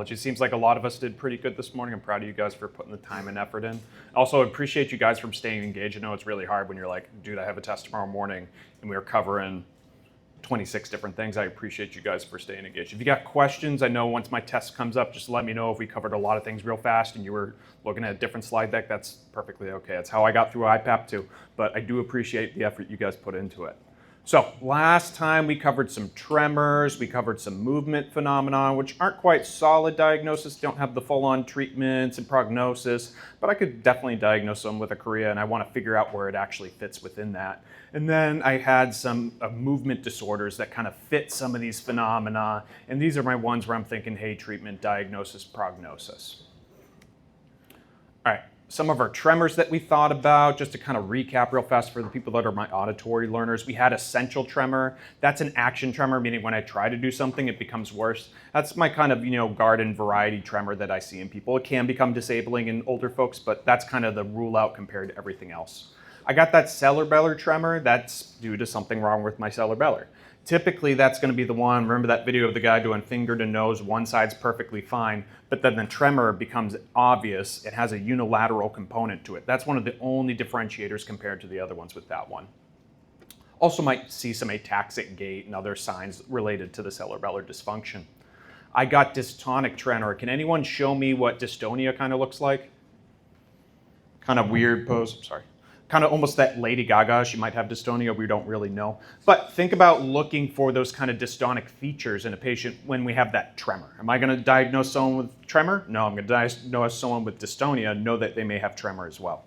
It seems like a lot of us did pretty good this morning. I'm proud of you guys for putting the time and effort in. Also, appreciate you guys from staying engaged. I know it's really hard when you're like, dude, I have a test tomorrow morning, and we are covering 26 different things. I appreciate you guys for staying engaged. If you got questions, I know once my test comes up, just let me know. If we covered a lot of things real fast and you were looking at a different slide deck, that's perfectly okay. That's how I got through IPAP too, but I do appreciate the effort you guys put into it. So last time we covered some tremors, we covered some movement phenomena, which aren't quite solid diagnosis, don't have the full-on treatments and prognosis, but I could definitely diagnose them with a chorea, and I want to figure out where it actually fits within that. And then I had some movement disorders that kind of fit some of these phenomena, and these are my ones where I'm thinking, hey, treatment, diagnosis, prognosis. All right. Some of our tremors that we thought about, just to kind of recap real fast for the people that are my auditory learners. We had essential tremor. That's an action tremor, meaning when I try to do something, it becomes worse. That's my kind of, garden variety tremor that I see in people. It can become disabling in older folks, but that's kind of the rule out compared to everything else. I got that cerebellar tremor. That's due to something wrong with my cerebellar. Typically, that's going to be the one, remember that video of the guy doing finger to nose, one side's perfectly fine, but then the tremor becomes obvious. It has a unilateral component to it. That's one of the only differentiators compared to the other ones with that one. Also might see some ataxic gait and other signs related to the cerebellar dysfunction. I got dystonic tremor. Can anyone show me what dystonia kind of looks like? Kind of weird pose, sorry. Kind of almost that Lady Gaga, she might have dystonia, we don't really know. But think about looking for those kind of dystonic features in a patient when we have that tremor. Am I going to diagnose someone with tremor? No, I'm going to diagnose someone with dystonia, know that they may have tremor as well.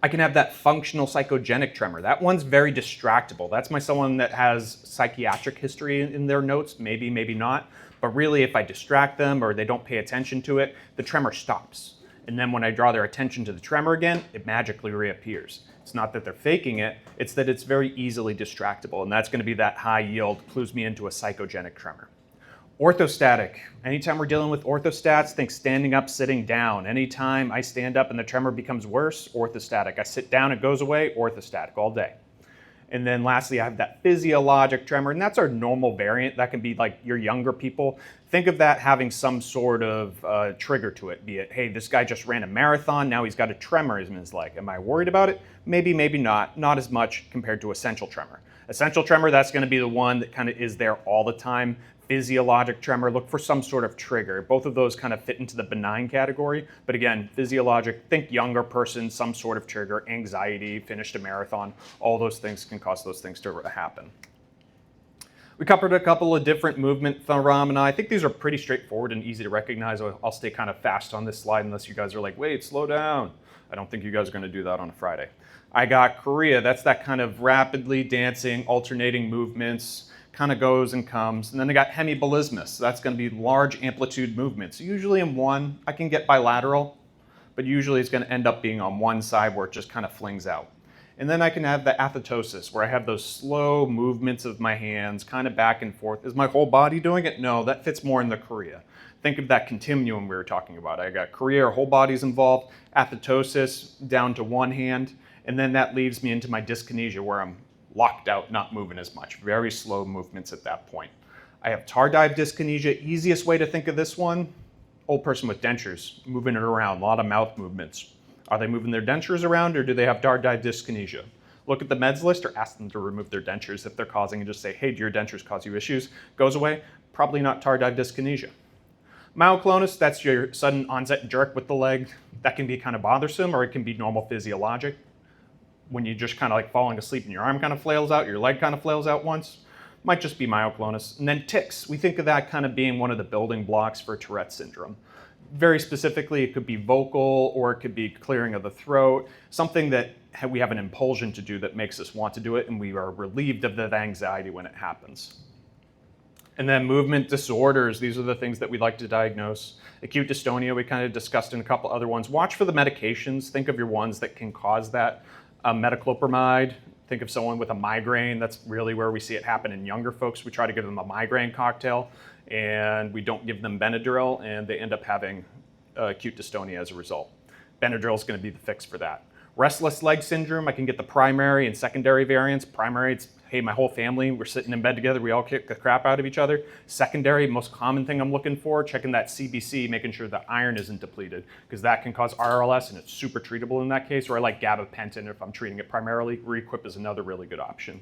I can have that functional psychogenic tremor. That one's very distractible. That's someone that has psychiatric history in their notes, maybe, maybe not. But really, if I distract them or they don't pay attention to it, the tremor stops. And then when I draw their attention to the tremor again, it magically reappears. It's not that they're faking it, it's that it's very easily distractible. And that's going to be that high yield, clues me into a psychogenic tremor. Orthostatic. Anytime we're dealing with orthostats, think standing up, sitting down. Anytime I stand up and the tremor becomes worse, orthostatic. I sit down, it goes away, orthostatic all day. And then lastly, I have that physiologic tremor, and that's our normal variant. That can be like your younger people. Think of that having some sort of trigger to it, be it, hey, this guy just ran a marathon, now he's got a tremor in his leg. Am I worried about it? Maybe, maybe not. Not as much compared to essential tremor. Essential tremor, that's going to be the one that kind of is there all the time. Physiologic tremor, look for some sort of trigger. Both of those kind of fit into the benign category. But again, physiologic, think younger person, some sort of trigger, anxiety, finished a marathon, all those things can cause those things to happen. We covered a couple of different movement phenomena. I think these are pretty straightforward and easy to recognize. I'll stay kind of fast on this slide unless you guys are like, wait, slow down. I don't think you guys are going to do that on a Friday. I got chorea. That's that kind of rapidly dancing, alternating movements, kind of goes and comes. And then I got hemibolismus. That's going to be large amplitude movements. Usually in one, I can get bilateral, but usually it's going to end up being on one side where it just kind of flings out. And then I can have the athetosis, where I have those slow movements of my hands, kind of back and forth. Is my whole body doing it? No, that fits more in the chorea. Think of that continuum we were talking about. I got chorea, or whole body's involved, athetosis down to one hand, and then that leaves me into my dyskinesia, where I'm locked out, not moving as much. Very slow movements at that point. I have tardive dyskinesia. Easiest way to think of this one, old person with dentures, moving it around, a lot of mouth movements. Are they moving their dentures around, or do they have tardive dyskinesia? Look at the meds list or ask them to remove their dentures if they're causing, and just say, hey, do your dentures cause you issues? Goes away, probably not tardive dyskinesia. Myoclonus, that's your sudden onset jerk with the leg. That can be kind of bothersome, or it can be normal physiologic. When you just kind of like falling asleep and your arm kind of flails out, your leg kind of flails out once, might just be myoclonus. And then tics, we think of that kind of being one of the building blocks for Tourette syndrome. Very specifically, it could be vocal or it could be clearing of the throat, something that we have an impulsion to do that makes us want to do it, and we are relieved of that anxiety when it happens. And then movement disorders, these are the things that we like to diagnose. Acute dystonia, we kind of discussed in a couple other ones. Watch for the medications, think of your ones that can cause that. Metoclopramide, think of someone with a migraine. That's really where we see it happen in younger folks. We try to give them a migraine cocktail, and we don't give them Benadryl, and they end up having acute dystonia as a result. Benadryl is going to be the fix for that. Restless leg syndrome, I can get the primary and secondary variants. Primary, it's hey, my whole family, we're sitting in bed together, we all kick the crap out of each other. Secondary, most common thing I'm looking for, checking that CBC, making sure the iron isn't depleted, because that can cause RLS and it's super treatable in that case, or I like gabapentin if I'm treating it primarily. Requip is another really good option.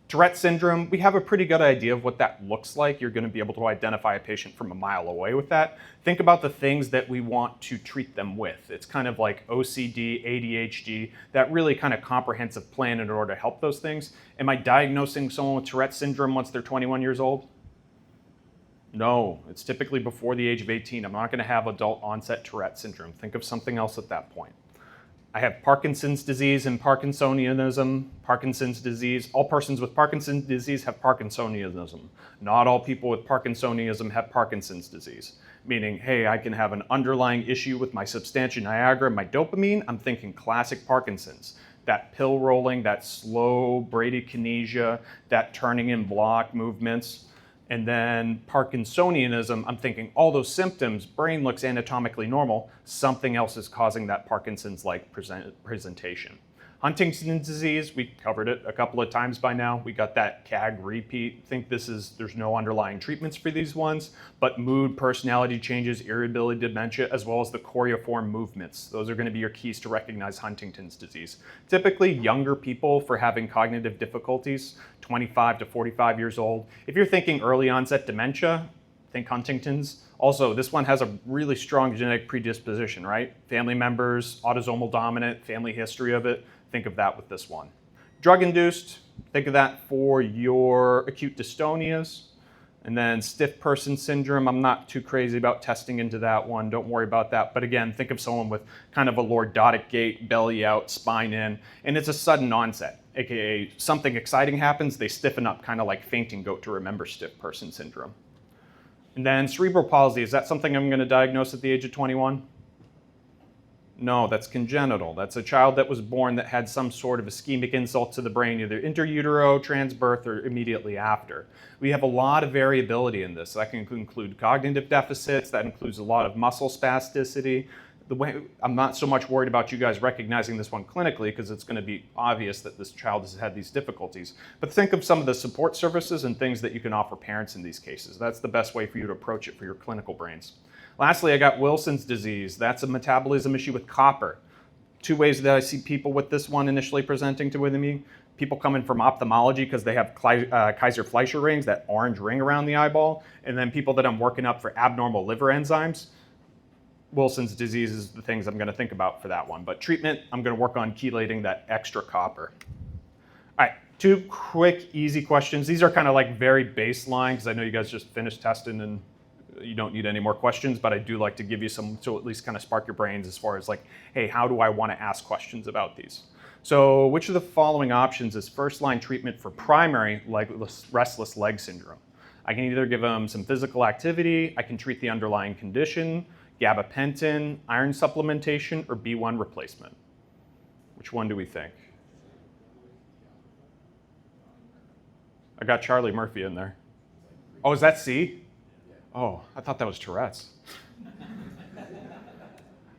Tourette syndrome, we have a pretty good idea of what that looks like. You're going to be able to identify a patient from a mile away with that. Think about the things that we want to treat them with. It's kind of like OCD, ADHD, that really kind of comprehensive plan in order to help those things. Am I diagnosing someone with Tourette syndrome once they're 21 years old? No, it's typically before the age of 18. I'm not going to have adult onset Tourette syndrome. Think of something else at that point. I have Parkinson's disease and Parkinsonianism. Parkinson's disease, all persons with Parkinson's disease have Parkinsonianism. Not all people with Parkinsonism have Parkinson's disease. Meaning, hey, I can have an underlying issue with my substantia nigra, my dopamine. I'm thinking classic Parkinson's. That pill rolling, that slow bradykinesia, that turning in block movements. And then Parkinsonianism, I'm thinking all those symptoms, brain looks anatomically normal, something else is causing that Parkinson's-like presentation. Huntington's disease, we covered it a couple of times by now. We got that CAG repeat. Think there's no underlying treatments for these ones, but mood, personality changes, irritability, dementia, as well as the choreiform movements. Those are going to be your keys to recognize Huntington's disease. Typically younger people for having cognitive difficulties, 25 to 45 years old. If you're thinking early onset dementia, think Huntington's. Also, this one has a really strong genetic predisposition, right? Family members, autosomal dominant, family history of it. Think of that with this one. Drug-induced, think of that for your acute dystonias. And then stiff person syndrome, I'm not too crazy about testing into that one. Don't worry about that. But again, think of someone with kind of a lordotic gait, belly out, spine in, and it's a sudden onset, aka something exciting happens, they stiffen up, kind of like fainting goat to remember stiff person syndrome. And then cerebral palsy, is that something I'm going to diagnose at the age of 21? No, that's congenital. That's a child that was born that had some sort of ischemic insult to the brain, either intrautero, transbirth, or immediately after. We have a lot of variability in this. That can include cognitive deficits, that includes a lot of muscle spasticity. I'm not so much worried about you guys recognizing this one clinically because it's going to be obvious that this child has had these difficulties. But think of some of the support services and things that you can offer parents in these cases. That's the best way for you to approach it for your clinical brains. Lastly, I got Wilson's disease. That's a metabolism issue with copper. Two ways that I see people with this one initially presenting to with me. People coming from ophthalmology because they have Kaiser-Fleischer rings, that orange ring around the eyeball, and then people that I'm working up for abnormal liver enzymes. Wilson's disease is the things I'm going to think about for that one. But treatment, I'm going to work on chelating that extra copper. All right, two quick, easy questions. These are kind of like very baseline because I know you guys just finished testing and you don't need any more questions, but I do like to give you some to at least kind of spark your brains as far as like, hey, how do I want to ask questions about these? So which of the following options is first-line treatment for primary restless leg syndrome? I can either give them some physical activity, I can treat the underlying condition, gabapentin, iron supplementation, or B1 replacement. Which one do we think? I got Charlie Murphy in there. Oh, is that C? Oh, I thought that was Tourette's.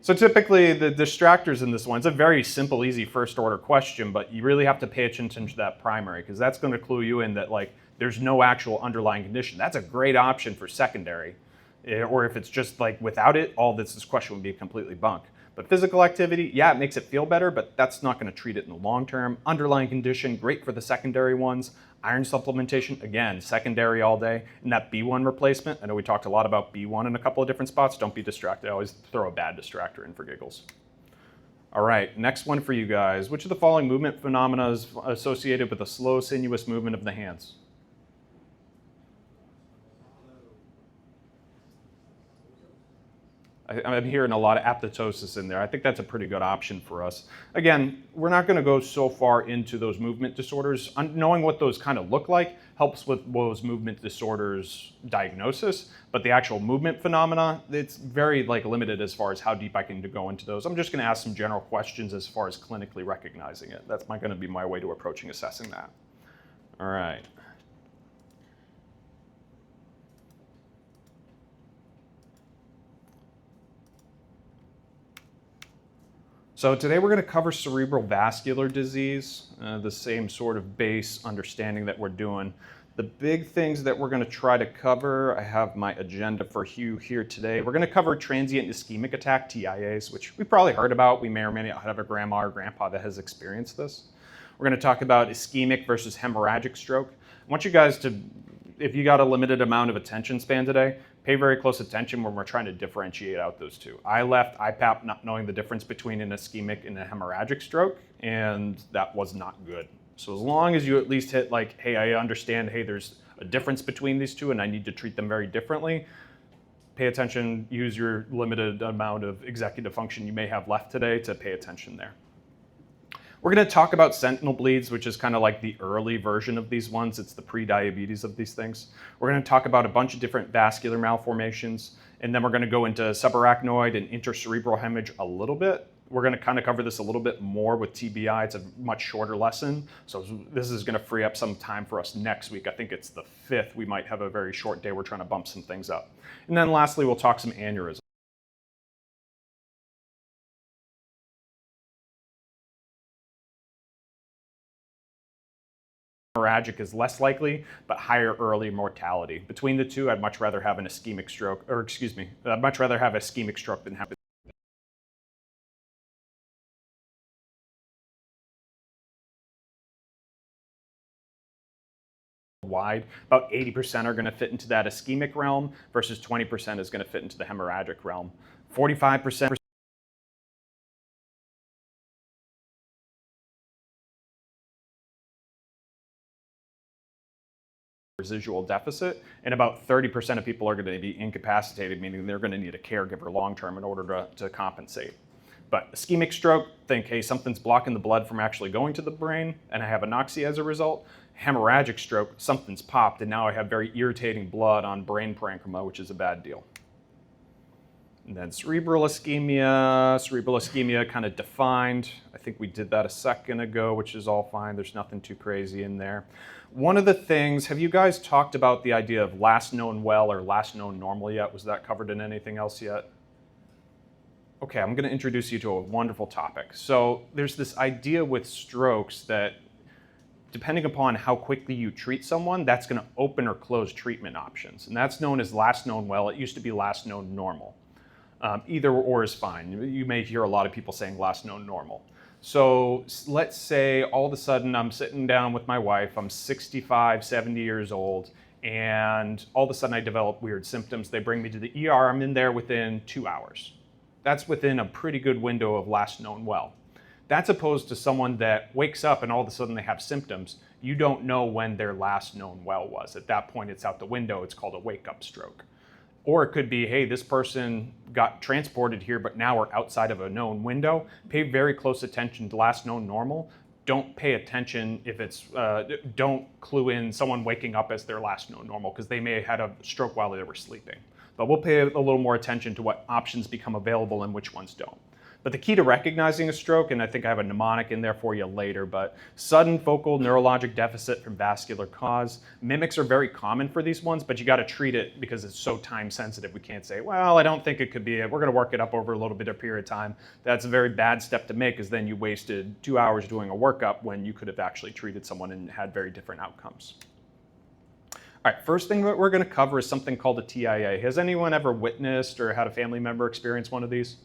So typically the distractors in this one, it's a very simple, easy first order question, but you really have to pay attention to that primary because that's going to clue you in that like there's no actual underlying condition. That's a great option for secondary. Or if it's just like without it, all this question would be completely bunk. But physical activity, yeah, it makes it feel better, but that's not going to treat it in the long term. Underlying condition, great for the secondary ones. Iron supplementation, again, secondary all day. And that B1 replacement, I know we talked a lot about B1 in a couple of different spots. Don't be distracted. I always throw a bad distractor in for giggles. All right, next one for you guys. Which of the following movement phenomena is associated with a slow, sinuous movement of the hands? I'm hearing a lot of apoptosis in there. I think that's a pretty good option for us. Again, we're not going to go so far into those movement disorders. Knowing what those kind of look like helps with those movement disorders diagnosis, but the actual movement phenomena, it's very limited as far as how deep I can go into those. I'm just going to ask some general questions as far as clinically recognizing it. That's going to be my way to approaching assessing that. All right. So today we're going to cover cerebral vascular disease, the same sort of base understanding that we're doing. The big things that we're going to try to cover, I have my agenda for you here today. We're going to cover transient ischemic attack, TIAs, which we've probably heard about. We may or may not have a grandma or grandpa that has experienced this. We're going to talk about ischemic versus hemorrhagic stroke. I want you guys to, if you got a limited amount of attention span today, pay very close attention when we're trying to differentiate out those two. I left IPAP not knowing the difference between an ischemic and a hemorrhagic stroke, and that was not good. So as long as you at least hit like, hey, I understand, hey, there's a difference between these two and I need to treat them very differently, pay attention, use your limited amount of executive function you may have left today to pay attention there. We're going to talk about sentinel bleeds, which is kind of like the early version of these ones. It's the pre-diabetes of these things. We're going to talk about a bunch of different vascular malformations, and then we're going to go into subarachnoid and intercerebral hemorrhage a little bit. We're going to kind of cover this a little bit more with TBI. It's a much shorter lesson, so this is going to free up some time for us next week. I think it's the 5th. We might have a very short day. We're trying to bump some things up. And then lastly, we'll talk some aneurysm. Hemorrhagic is less likely, but higher early mortality. Between the two, I'd much rather have an ischemic stroke, or excuse me, I'd much rather have ischemic stroke than have wide. About 80% are going to fit into that ischemic realm versus 20% is going to fit into the hemorrhagic realm. 45% residual deficit, and about 30% of people are going to be incapacitated, meaning they're going to need a caregiver long term in order to compensate. But ischemic stroke, think, hey, something's blocking the blood from actually going to the brain, and I have anoxia as a result. Hemorrhagic stroke, something's popped, and now I have very irritating blood on brain parenchyma, which is a bad deal. And then cerebral ischemia kind of defined. I think we did that a second ago, which is all fine. There's nothing too crazy in there. One of the things, have you guys talked about the idea of last known well or last known normal yet? Was that covered in anything else yet? Okay, I'm going to introduce you to a wonderful topic. So there's this idea with strokes that depending upon how quickly you treat someone, that's going to open or close treatment options. And that's known as last known well. It used to be last known normal. Either or is fine. You may hear a lot of people saying last known normal. So let's say all of a sudden I'm sitting down with my wife, I'm 65, 70 years old, and all of a sudden I develop weird symptoms. They bring me to the ER, I'm in there within 2 hours. That's within a pretty good window of last known well. That's opposed to someone that wakes up and all of a sudden they have symptoms. You don't know when their last known well was. At that point, it's out the window. It's called a wake-up stroke. Or it could be, hey, this person got transported here, but now we're outside of a known window. Pay very close attention to last known normal. Don't pay attention if it's, don't clue in someone waking up as their last known normal, because they may have had a stroke while they were sleeping. But we'll pay a little more attention to what options become available and which ones don't. But the key to recognizing a stroke, and I think I have a mnemonic in there for you later, but sudden focal neurologic deficit from vascular cause. Mimics are very common for these ones, but you got to treat it because it's so time sensitive. We can't say, well, I don't think it could be it. We're going to work it up over a little bit of period of time. That's a very bad step to make, because then you wasted 2 hours doing a workup when you could have actually treated someone and had very different outcomes. All right, first thing that we're going to cover is something called a TIA. Has anyone ever witnessed or had a family member experience one of these?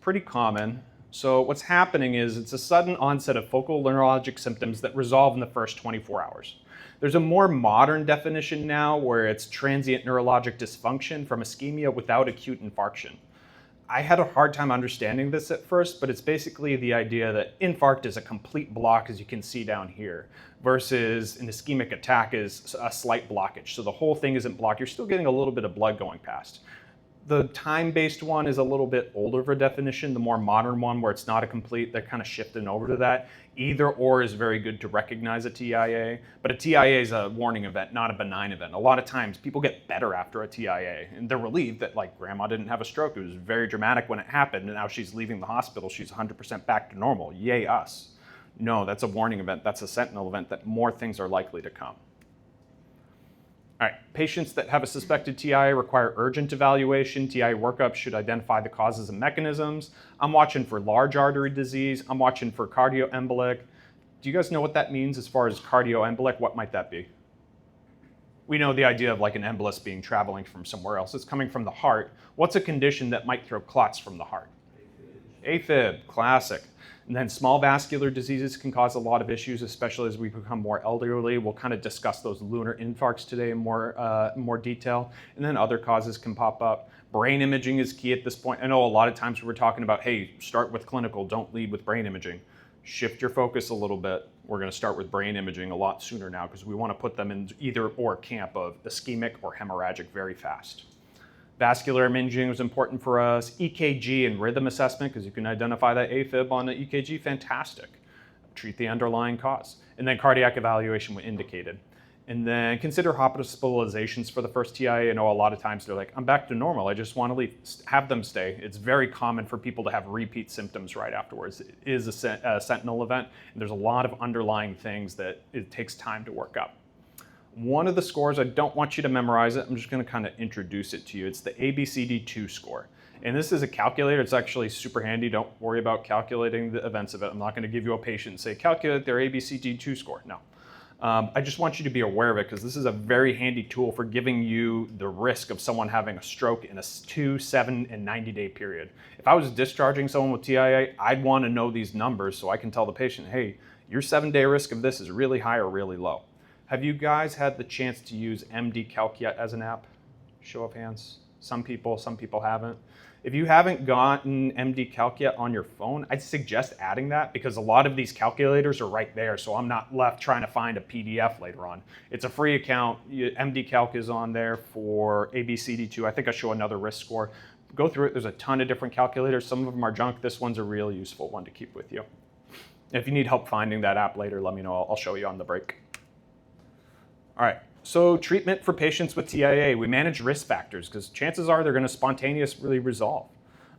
Pretty common. So what's happening is it's a sudden onset of focal neurologic symptoms that resolve in the first 24 hours. There's a more modern definition now where it's transient neurologic dysfunction from ischemia without acute infarction. I had a hard time understanding this at first, but it's basically the idea that infarct is a complete block, as you can see down here, versus an ischemic attack is a slight blockage. So the whole thing isn't blocked. You're still getting a little bit of blood going past. The time-based one is a little bit older of a definition. The more modern one, where it's not a complete, they're kind of shifting over to that. Either or is very good to recognize a TIA, but a TIA is a warning event, not a benign event. A lot of times people get better after a TIA, and they're relieved that like grandma didn't have a stroke. It was very dramatic when it happened, and now she's leaving the hospital. She's 100% back to normal. Yay us. No, that's a warning event. That's a sentinel event that more things are likely to come. All right, patients that have a suspected TIA require urgent evaluation. TIA workup should identify the causes and mechanisms. I'm watching for large artery disease. I'm watching for cardioembolic. Do you guys know what that means as far as cardioembolic? What might that be? We know the idea of like an embolus being traveling from somewhere else. It's coming from the heart. What's a condition that might throw clots from the heart? AFib, classic. And then small vascular diseases can cause a lot of issues, especially as we become more elderly. We'll kind of discuss those lunar infarcts today in more detail. And then other causes can pop up. Brain imaging is key at this point. I know a lot of times we're talking about, hey, start with clinical, don't lead with brain imaging. Shift your focus a little bit. We're going to start with brain imaging a lot sooner now because we want to put them in either or camp of ischemic or hemorrhagic very fast. Vascular imaging is important for us. EKG and rhythm assessment, because you can identify that AFib on the EKG, fantastic. Treat the underlying cause. And then cardiac evaluation when indicated. And then consider hospitalizations for the first TIA. I know a lot of times they're like, I'm back to normal, I just want to leave. Have them stay. It's very common for people to have repeat symptoms right afterwards. It is a sentinel event, and there's a lot of underlying things that it takes time to work up. One of the scores, I don't want you to memorize it, I'm just going to kind of introduce it to you. It's the ABCD2 score. And this is a calculator. It's actually super handy. Don't worry about calculating the events of it. I'm not going to give you a patient and say, calculate their ABCD2 score. No. I just want you to be aware of it because this is a very handy tool for giving you the risk of someone having a stroke in a 2, 7, and 90-day period. If I was discharging someone with TIA, I'd want to know these numbers so I can tell the patient, hey, your 7-day risk of this is really high or really low. Have you guys had the chance to use MD Calc yet as an app? Show of hands. Some people haven't. If you haven't gotten MD Calc yet on your phone, I'd suggest adding that because a lot of these calculators are right there, so I'm not left trying to find a PDF later on. It's a free account. MD Calc is on there for ABCD2. I think I show another risk score. Go through it. There's a ton of different calculators. Some of them are junk. This one's a really useful one to keep with you. If you need help finding that app later, let me know. I'll show you on the break. All right, so treatment for patients with TIA. We manage risk factors because chances are they're going to spontaneously resolve.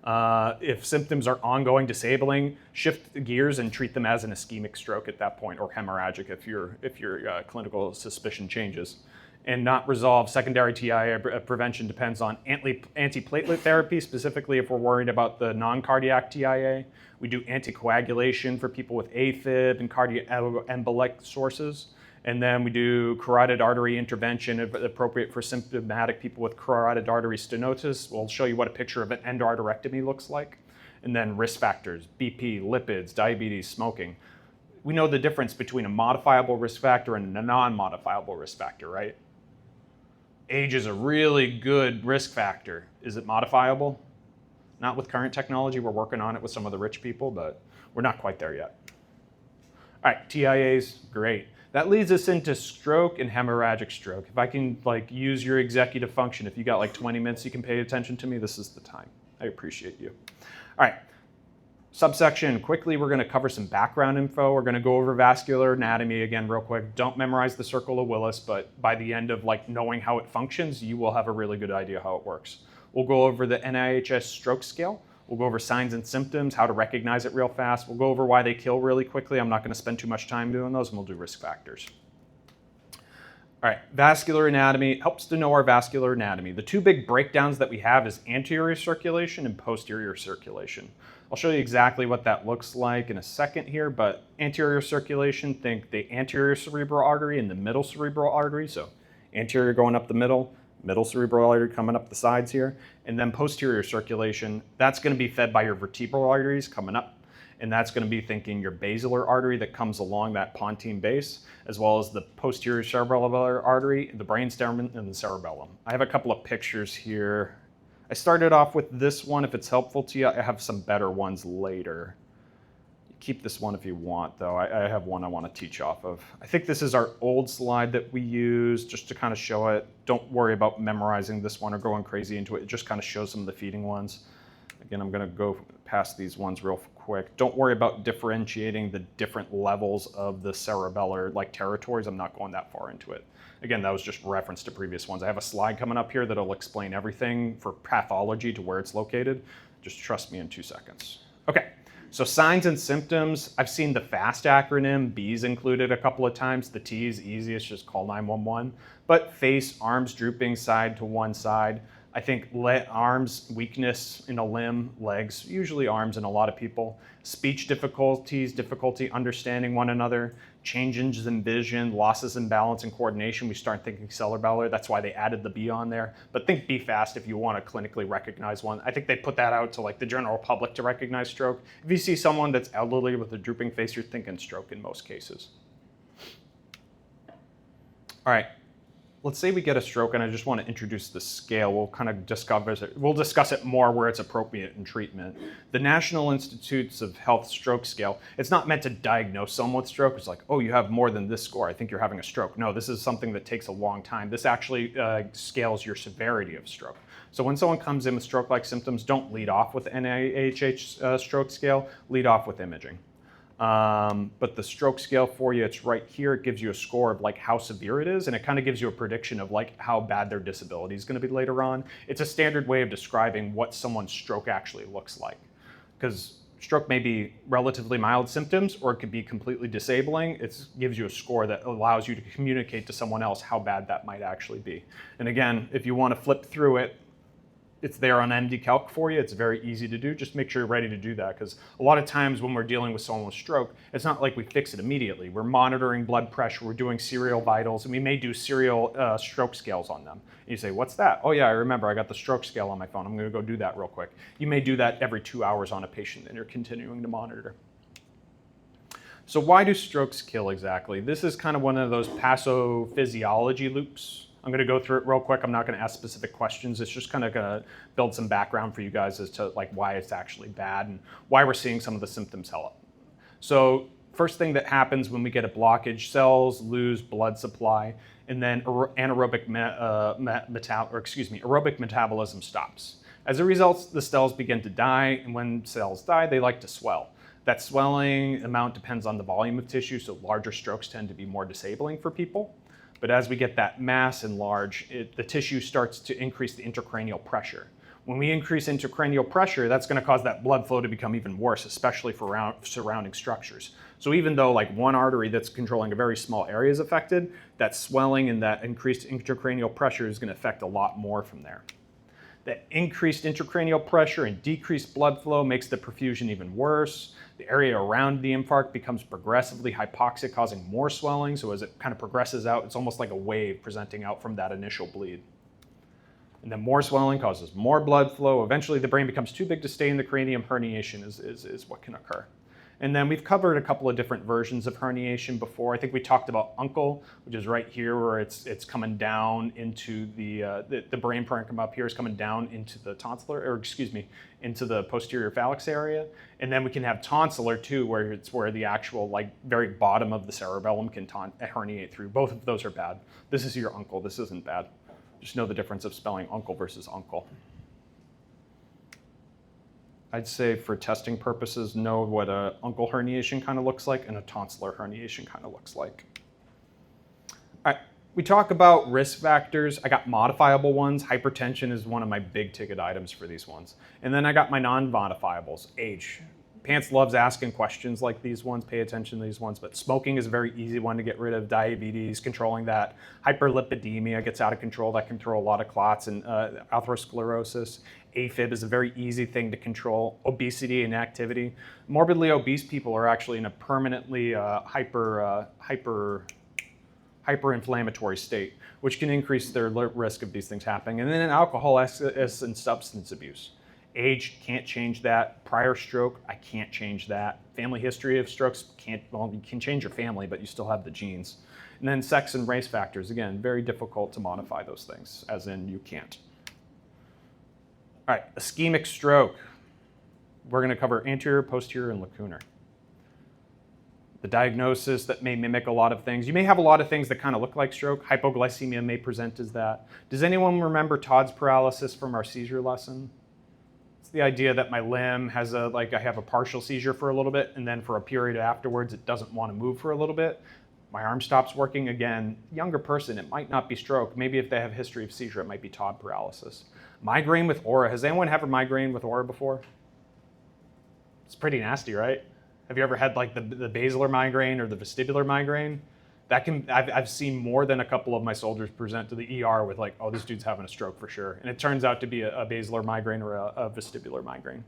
If symptoms are ongoing, disabling, shift the gears and treat them as an ischemic stroke at that point, or hemorrhagic if your clinical suspicion changes. And not resolve. Secondary TIA prevention depends on antiplatelet therapy, specifically if we're worried about the non-cardiac TIA. We do anticoagulation for people with AFib and cardioembolic sources. And then we do carotid artery intervention appropriate for symptomatic people with carotid artery stenosis. We'll show you what a picture of an endarterectomy looks like. And then risk factors, BP, lipids, diabetes, smoking. We know the difference between a modifiable risk factor and a non-modifiable risk factor, right? Age is a really good risk factor. Is it modifiable? Not with current technology. We're working on it with some of the rich people, but we're not quite there yet. All right, TIAs, great. That leads us into stroke and hemorrhagic stroke. If I can use your executive function, if you got 20 minutes you can pay attention to me, this is the time. I appreciate you. All right, subsection, quickly we're gonna cover some background info. We're gonna go over vascular anatomy again real quick. Don't memorize the circle of Willis, but by the end of knowing how it functions, you will have a really good idea how it works. We'll go over the NIHS stroke scale. We'll go over signs and symptoms, how to recognize it real fast. We'll go over why they kill really quickly. I'm not going to spend too much time doing those, and we'll do risk factors. All right, vascular anatomy helps to know our vascular anatomy. The two big breakdowns that we have is anterior circulation and posterior circulation. I'll show you exactly what that looks like in a second here, but anterior circulation, think the anterior cerebral artery and the middle cerebral artery. So anterior going up the middle cerebral artery coming up the sides here, and then posterior circulation, that's going to be fed by your vertebral arteries coming up, and that's going to be thinking your basilar artery that comes along that pontine base, as well as the posterior cerebellar artery, the brainstem, and the cerebellum. I have a couple of pictures here. I started off with this one if it's helpful to you. I have some better ones later. Keep this one if you want, though. I have one I want to teach off of. I think this is our old slide that we use just to kind of show it. Don't worry about memorizing this one or going crazy into it. It just kind of shows some of the feeding ones. Again, I'm going to go past these ones real quick. Don't worry about differentiating the different levels of the cerebellar territories. I'm not going that far into it. Again, that was just reference to previous ones. I have a slide coming up here that'll explain everything for pathology to where it's located. Just trust me in 2 seconds. Okay. So signs and symptoms, I've seen the FAST acronym, B's included a couple of times. The T is easiest, just call 911. But face, arms drooping side to one side. I think arms, weakness in a limb, legs, usually arms in a lot of people. Speech difficulties, difficulty understanding one another, changes in vision, losses in balance and coordination. We start thinking cerebellar. That's why they added the B on there. But think B fast if you want to clinically recognize one. I think they put that out to like the general public to recognize stroke. If you see someone that's elderly with a drooping face, you're thinking stroke in most cases. All right. Let's say we get a stroke and I just want to introduce the scale. We'll kind of discuss it more where it's appropriate in treatment. The National Institutes of Health Stroke Scale, it's not meant to diagnose someone with stroke. It's like, oh, you have more than this score. I think you're having a stroke. No, this is something that takes a long time. This actually scales your severity of stroke. So when someone comes in with stroke-like symptoms, don't lead off with NIHH stroke scale, lead off with imaging. But the stroke scale for you, it's right here. It gives you a score of like how severe it is, and it kind of gives you a prediction of like how bad their disability is going to be later on. It's a standard way of describing what someone's stroke actually looks like, because stroke may be relatively mild symptoms or it could be completely disabling. It gives you a score that allows you to communicate to someone else how bad that might actually be. And again, if you want to flip through it, it's there on MD Calc for you. It's very easy to do. Just make sure you're ready to do that, because a lot of times when we're dealing with someone with stroke, it's not like we fix it immediately. We're monitoring blood pressure, we're doing serial vitals, and we may do serial stroke scales on them. And you say, what's that? Oh yeah, I remember, I got the stroke scale on my phone. I'm gonna go do that real quick. You may do that every 2 hours on a patient and you're continuing to monitor. So why do strokes kill exactly? This is kind of one of those pathophysiology loops. I'm going to go through it real quick. I'm not going to ask specific questions. It's just kind of going to build some background for you guys as to like why it's actually bad and why we're seeing some of the symptoms develop. So first thing that happens when we get a blockage, cells lose blood supply, and then aerobic metabolism stops. As a result, the cells begin to die, and when cells die, they like to swell. That swelling amount depends on the volume of tissue, so larger strokes tend to be more disabling for people. But as we get that mass enlarged, the tissue starts to increase the intracranial pressure. When we increase intracranial pressure, that's going to cause that blood flow to become even worse, especially for surrounding structures. So even though like one artery that's controlling a very small area is affected, that swelling and that increased intracranial pressure is going to affect a lot more from there. That increased intracranial pressure and decreased blood flow makes the perfusion even worse. The area around the infarct becomes progressively hypoxic, causing more swelling. So as it kind of progresses out, it's almost like a wave presenting out from that initial bleed. And then more swelling causes more blood flow. Eventually the brain becomes too big to stay in the cranium. Herniation is what can occur. And then we've covered a couple of different versions of herniation before. I think we talked about uncle, which is right here where it's coming down into the brain parenchyma up here is coming down into the into the posterior phalanx area. And then we can have tonsillar too, where it's where the actual like very bottom of the cerebellum can herniate through. Both of those are bad. This is your uncle, this isn't bad. Just know the difference of spelling uncle versus uncle. I'd say for testing purposes, know what an uncle herniation kind of looks like and a tonsillar herniation kind of looks like. All right, we talk about risk factors. I got modifiable ones. Hypertension is one of my big ticket items for these ones. And then I got my non-modifiables, age. Pants loves asking questions like these ones, pay attention to these ones, but smoking is a very easy one to get rid of. Diabetes, controlling that. Hyperlipidemia gets out of control. That can control a lot of clots and atherosclerosis. AFib is a very easy thing to control. Obesity and activity. Morbidly obese people are actually in a permanently hyperinflammatory state, which can increase their risk of these things happening. And then alcohol and substance abuse. Age, can't change that. Prior stroke, I can't change that. Family history of strokes, you can change your family, but you still have the genes. And then sex and race factors, again, very difficult to modify those things, as in you can't. All right, ischemic stroke. We're going to cover anterior, posterior, and lacunar. The diagnosis that may mimic a lot of things. You may have a lot of things that kind of look like stroke. Hypoglycemia may present as that. Does anyone remember Todd's paralysis from our seizure lesson? It's the idea that my limb has I have a partial seizure for a little bit, and then for a period afterwards, it doesn't want to move for a little bit. My arm stops working again. Younger person, it might not be stroke. Maybe if they have a history of seizure, it might be Todd paralysis. Migraine with aura. Has anyone had a migraine with aura before? It's pretty nasty, right? Have you ever had like the basilar migraine or the vestibular migraine? I've seen more than a couple of my soldiers present to the ER with like, oh, this dude's having a stroke for sure. And it turns out to be a basilar migraine or a vestibular migraine.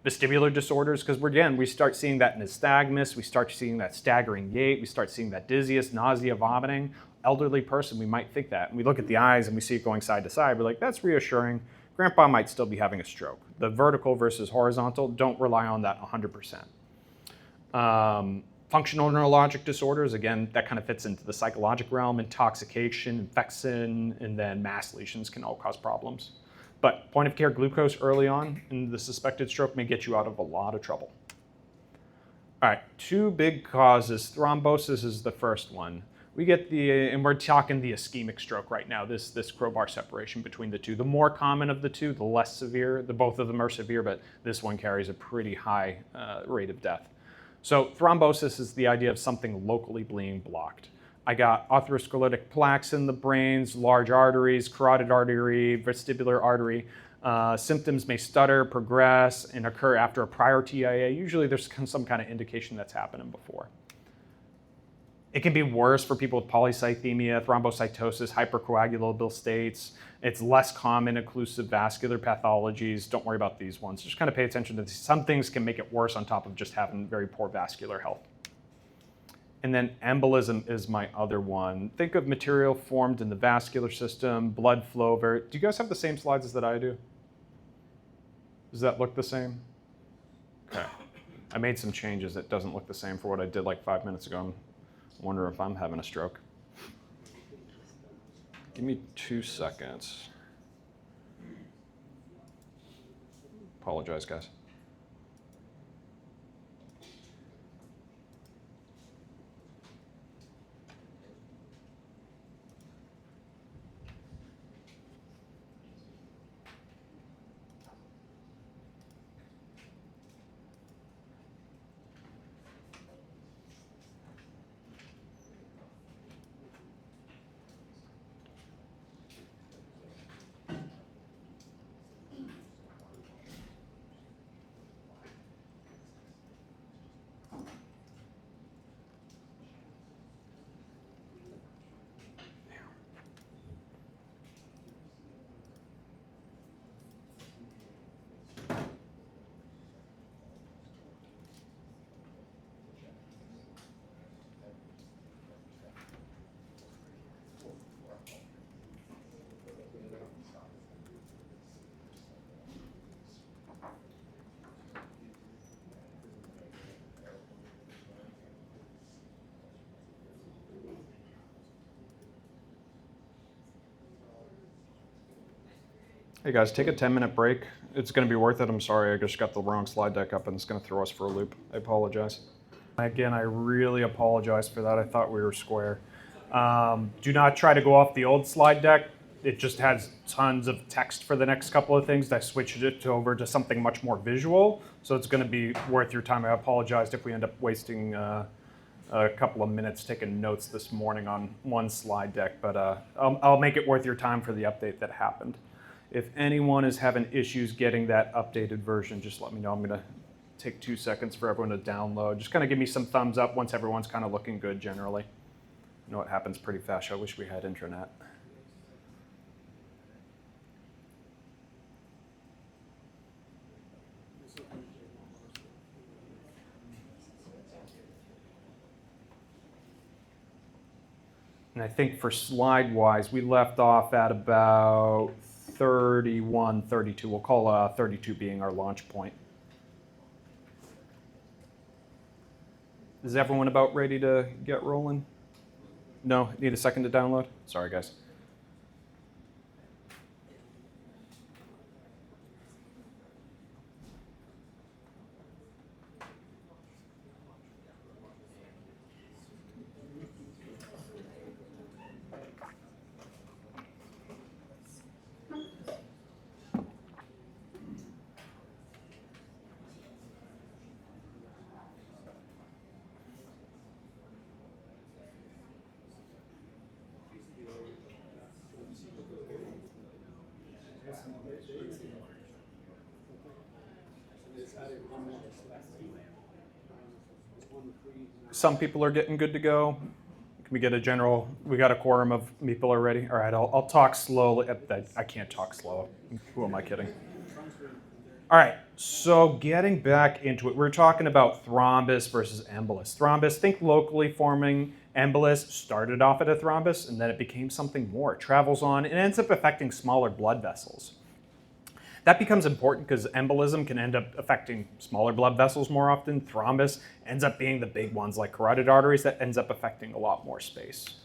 Vestibular disorders, because we start seeing that nystagmus, we start seeing that staggering gait, we start seeing that dizziness, nausea, vomiting. Elderly person, we might think that. And we look at the eyes and we see it going side to side. We're like, that's reassuring. Grandpa might still be having a stroke. The vertical versus horizontal, don't rely on that 100%. Functional neurologic disorders, again, that kind of fits into the psychologic realm. Intoxication, infection, and then mass lesions can all cause problems. But point of care glucose early on in the suspected stroke may get you out of a lot of trouble. All right, two big causes. Thrombosis is the first one. We get and we're talking the ischemic stroke right now, this crowbar separation between the two. The more common of the two, the less severe. Both of them are severe, but this one carries a pretty high rate of death. So thrombosis is the idea of something locally being blocked. I got atherosclerotic plaques in the brains, large arteries, carotid artery, vestibular artery. Symptoms may stutter, progress, and occur after a prior TIA. Usually there's some kind of indication that's happening before. It can be worse for people with polycythemia, thrombocytosis, hypercoagulable states. It's less common in occlusive vascular pathologies. Don't worry about these ones. Just kind of pay attention to these. Some things can make it worse on top of just having very poor vascular health. And then embolism is my other one. Think of material formed in the vascular system, blood flow. Do you guys have the same slides that I do? Does that look the same? Okay. I made some changes. It doesn't look the same for what I did like 5 minutes ago. I'm wondering if I'm having a stroke. Give me 2 seconds. Apologize, guys. Hey guys, take a 10-minute break. It's going to be worth it. I'm sorry, I just got the wrong slide deck up and it's going to throw us for a loop. I apologize. Again, I really apologize for that. I thought we were square. Do not try to go off the old slide deck. It just has tons of text for the next couple of things. I switched it over to something much more visual, so it's going to be worth your time. I apologize if we end up wasting a couple of minutes taking notes this morning on one slide deck, but I'll make it worth your time for the update that happened. If anyone is having issues getting that updated version, just let me know. I'm going to take 2 seconds for everyone to download. Just kind of give me some thumbs up once everyone's kind of looking good generally. I know it happens pretty fast. I wish we had intranet. And I think for slide-wise, we left off at about 31, 32. We'll call 32 being our launch point. Is everyone about ready to get rolling? No? Need a second to download? Sorry, guys. Some people are getting good to go. Can we get a general? We got a quorum of people already. All right, I'll talk slowly. I can't talk slow. Who am I kidding? All right, so getting back into it, we're talking about thrombus versus embolus. Thrombus, think locally forming. Embolus started off at a thrombus, and then it became something more. It travels on and ends up affecting smaller blood vessels. That becomes important because embolism can end up affecting smaller blood vessels more often. Thrombus ends up being the big ones like carotid arteries that ends up affecting a lot more space.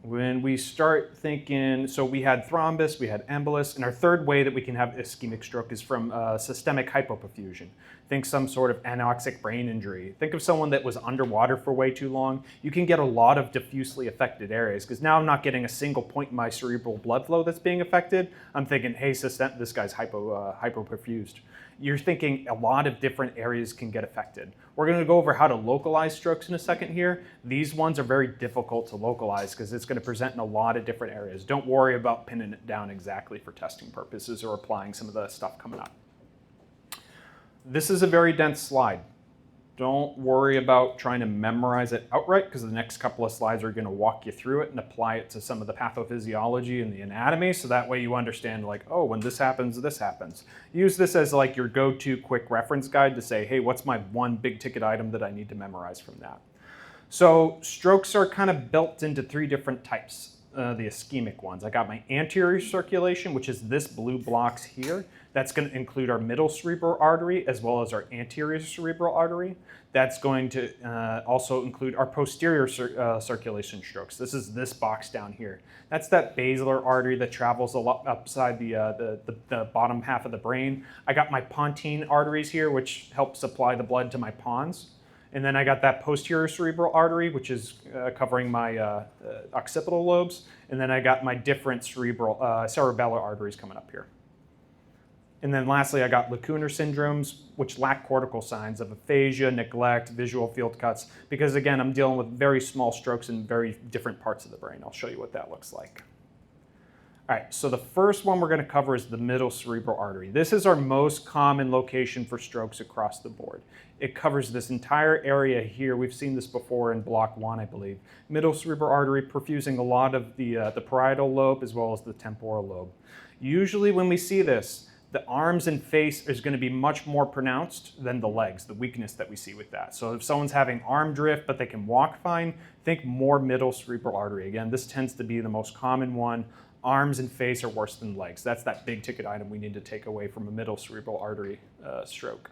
When we start thinking, so we had thrombus, we had embolus, and our third way that we can have ischemic stroke is from systemic hypoperfusion. Think some sort of anoxic brain injury. Think of someone that was underwater for way too long. You can get a lot of diffusely affected areas because now I'm not getting a single point in my cerebral blood flow that's being affected. I'm thinking, hey, this guy's hypoperfused. You're thinking a lot of different areas can get affected. We're going to go over how to localize strokes in a second here. These ones are very difficult to localize because it's going to present in a lot of different areas. Don't worry about pinning it down exactly for testing purposes or applying some of the stuff coming up. This is a very dense slide. Don't worry about trying to memorize it outright because the next couple of slides are going to walk you through it and apply it to some of the pathophysiology and the anatomy so that way you understand like, oh, when this happens, this happens. Use this as like your go-to quick reference guide to say, hey, what's my one big ticket item that I need to memorize from that? So strokes are kind of built into three different types, the ischemic ones. I got my anterior circulation, which is this blue blocks here. That's going to include our middle cerebral artery as well as our anterior cerebral artery. That's going to also include our posterior circulation strokes. This is this box down here. That's that basilar artery that travels a lot upside the bottom half of the brain. I got my pontine arteries here, which help supply the blood to my pons. And then I got that posterior cerebral artery, which is covering my occipital lobes. And then I got my different cerebellar arteries coming up here. And then lastly, I got lacunar syndromes, which lack cortical signs of aphasia, neglect, visual field cuts, because again, I'm dealing with very small strokes in very different parts of the brain. I'll show you what that looks like. All right, so the first one we're going to cover is the middle cerebral artery. This is our most common location for strokes across the board. It covers this entire area here. We've seen this before in block 1, I believe. Middle cerebral artery perfusing a lot of the parietal lobe as well as the temporal lobe. Usually when we see this, the arms and face is going to be much more pronounced than the legs, the weakness that we see with that. So if someone's having arm drift but they can walk fine, think more middle cerebral artery. Again, this tends to be the most common one. Arms and face are worse than legs. That's that big ticket item we need to take away from a middle cerebral artery stroke.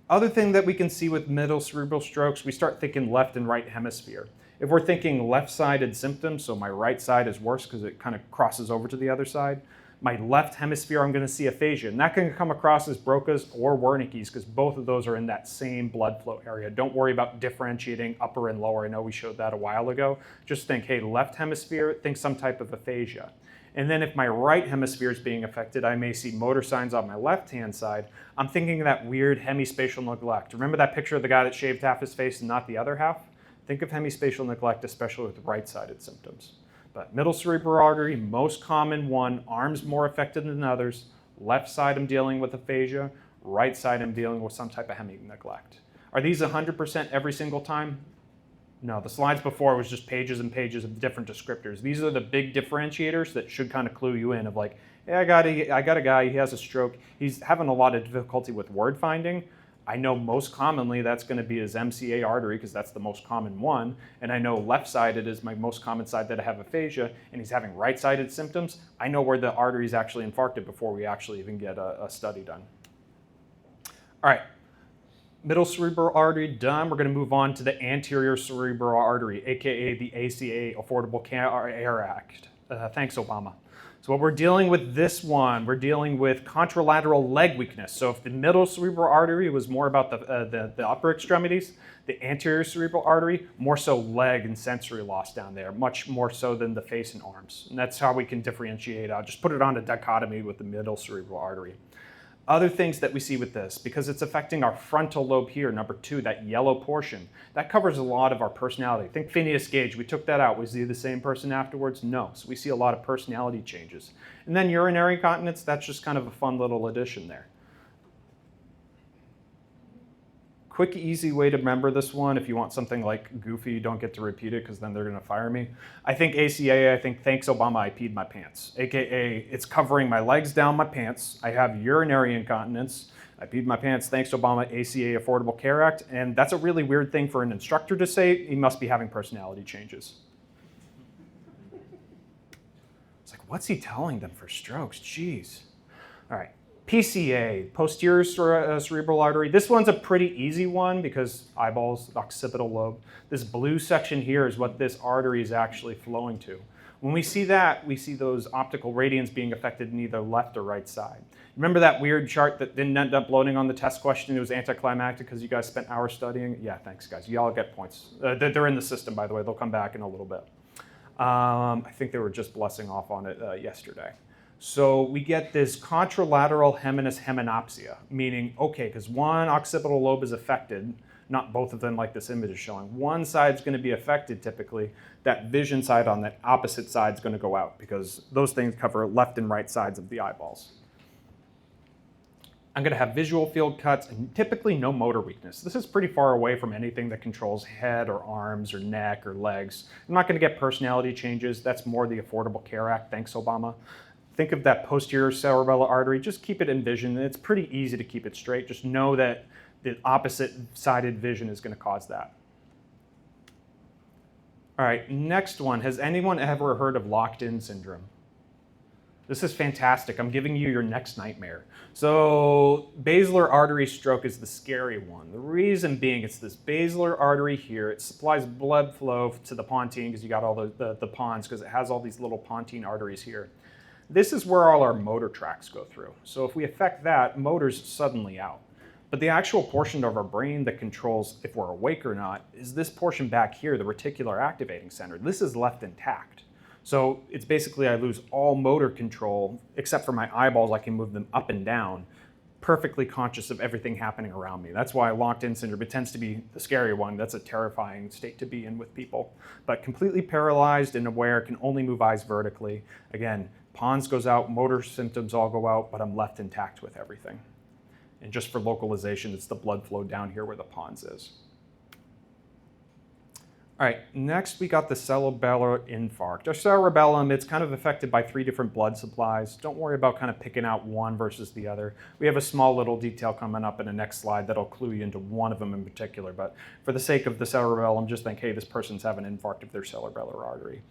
Other thing that we can see with middle cerebral strokes, we start thinking left and right hemisphere. If we're thinking left-sided symptoms, so my right side is worse because it kind of crosses over to the other side, my left hemisphere, I'm going to see aphasia. And that can come across as Broca's or Wernicke's because both of those are in that same blood flow area. Don't worry about differentiating upper and lower. I know we showed that a while ago. Just think, hey, left hemisphere, think some type of aphasia. And then if my right hemisphere is being affected, I may see motor signs on my left-hand side. I'm thinking of that weird hemispatial neglect. Remember that picture of the guy that shaved half his face and not the other half? Think of hemispatial neglect, especially with right-sided symptoms. But middle cerebral artery, most common one, arms more affected than others. Left side I'm dealing with aphasia, right side I'm dealing with some type of hemi neglect. Are these 100% every single time? No, the slides before was just pages and pages of different descriptors. These are the big differentiators that should kind of clue you in of like, hey, I got a guy, he has a stroke, he's having a lot of difficulty with word finding. I know most commonly that's going to be his MCA artery because that's the most common one. And I know left-sided is my most common side that I have aphasia, and he's having right-sided symptoms. I know where the artery is actually infarcted before we actually even get a study done. All right, middle cerebral artery done. We're going to move on to the anterior cerebral artery, aka the ACA, Affordable Care Act. Thanks, Obama. So what we're dealing with this one, we're dealing with contralateral leg weakness. So if the middle cerebral artery was more about the upper extremities, the anterior cerebral artery, more so leg and sensory loss down there, much more so than the face and arms. And that's how we can differentiate. I'll just put it on a dichotomy with the middle cerebral artery. Other things that we see with this, because it's affecting our frontal lobe here, number 2, that yellow portion, that covers a lot of our personality. Think Phineas Gage, we took that out. Was he the same person afterwards? No. So we see a lot of personality changes. And then urinary incontinence, that's just kind of a fun little addition there. quick, easy way to remember this one, if you want something like goofy, you don't get to repeat it because then they're going to fire me. I think ACA, I think thanks Obama, I peed my pants. AKA, it's covering my legs down my pants. I have urinary incontinence. I peed my pants, thanks Obama, ACA, Affordable Care Act. And that's a really weird thing for an instructor to say. He must be having personality changes. It's like, what's he telling them for strokes? Jeez. All right. PCA, posterior cerebral artery. This one's a pretty easy one because eyeballs, occipital lobe. This blue section here is what this artery is actually flowing to. When we see that, we see those optical radians being affected in either left or right side. Remember that weird chart that didn't end up loading on the test question? It was anticlimactic because you guys spent hours studying? Yeah, thanks guys. You all get points. They're in the system, by the way. They'll come back in a little bit. I think they were just blessing off on it yesterday. So we get this contralateral heminous heminopsia, meaning, okay, because one occipital lobe is affected, not both of them like this image is showing. One side's going to be affected typically. That vision side on that opposite side is going to go out because those things cover left and right sides of the eyeballs. I'm going to have visual field cuts and typically no motor weakness. This is pretty far away from anything that controls head or arms or neck or legs. I'm not going to get personality changes. That's more the Affordable Care Act. Thanks, Obama. Think of that posterior cerebellar artery. Just keep it in vision. It's pretty easy to keep it straight. Just know that the opposite-sided vision is going to cause that. All right, next one. Has anyone ever heard of locked-in syndrome? This is fantastic. I'm giving you your next nightmare. So basilar artery stroke is the scary one. The reason being it's this basilar artery here. It supplies blood flow to the pontine because you got all the pons because it has all these little pontine arteries here. This is where all our motor tracks go through. So if we affect that, motor's suddenly out. But the actual portion of our brain that controls if we're awake or not is this portion back here, the reticular activating center. This is left intact. So it's basically I lose all motor control, except for my eyeballs, I can move them up and down, perfectly conscious of everything happening around me. That's why locked-in syndrome, it tends to be the scary one. That's a terrifying state to be in with people. But completely paralyzed and aware, can only move eyes vertically. Again, pons goes out, motor symptoms all go out, but I'm left intact with everything. And just for localization, it's the blood flow down here where the pons is. All right, next we got the cerebellar infarct. Our cerebellum, it's kind of affected by 3 different blood supplies. Don't worry about kind of picking out one versus the other. We have a small little detail coming up in the next slide that'll clue you into one of them in particular, but for the sake of the cerebellum, just think, hey, this person's having an infarct of their cerebellar artery.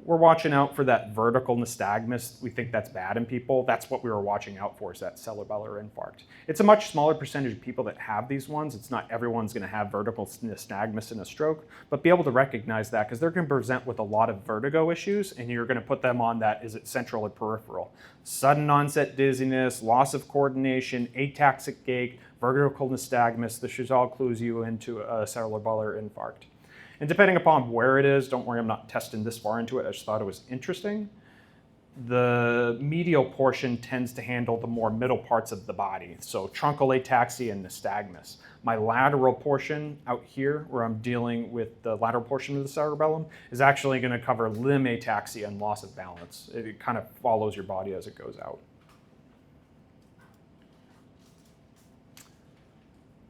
We're watching out for that vertical nystagmus. We think that's bad in people. That's what we were watching out for, is that cerebellar infarct. It's a much smaller percentage of people that have these ones. It's not everyone's going to have vertical nystagmus in a stroke, but be able to recognize that because they're going to present with a lot of vertigo issues, and you're going to put them on that, is it central or peripheral? Sudden onset dizziness, loss of coordination, ataxic gait, vertical nystagmus. This should all clues you into a cerebellar infarct. And depending upon where it is, don't worry, I'm not testing this far into it. I just thought it was interesting. The medial portion tends to handle the more middle parts of the body. So truncal ataxia and nystagmus. My lateral portion out here, where I'm dealing with the lateral portion of the cerebellum, is actually going to cover limb ataxia and loss of balance. It kind of follows your body as it goes out.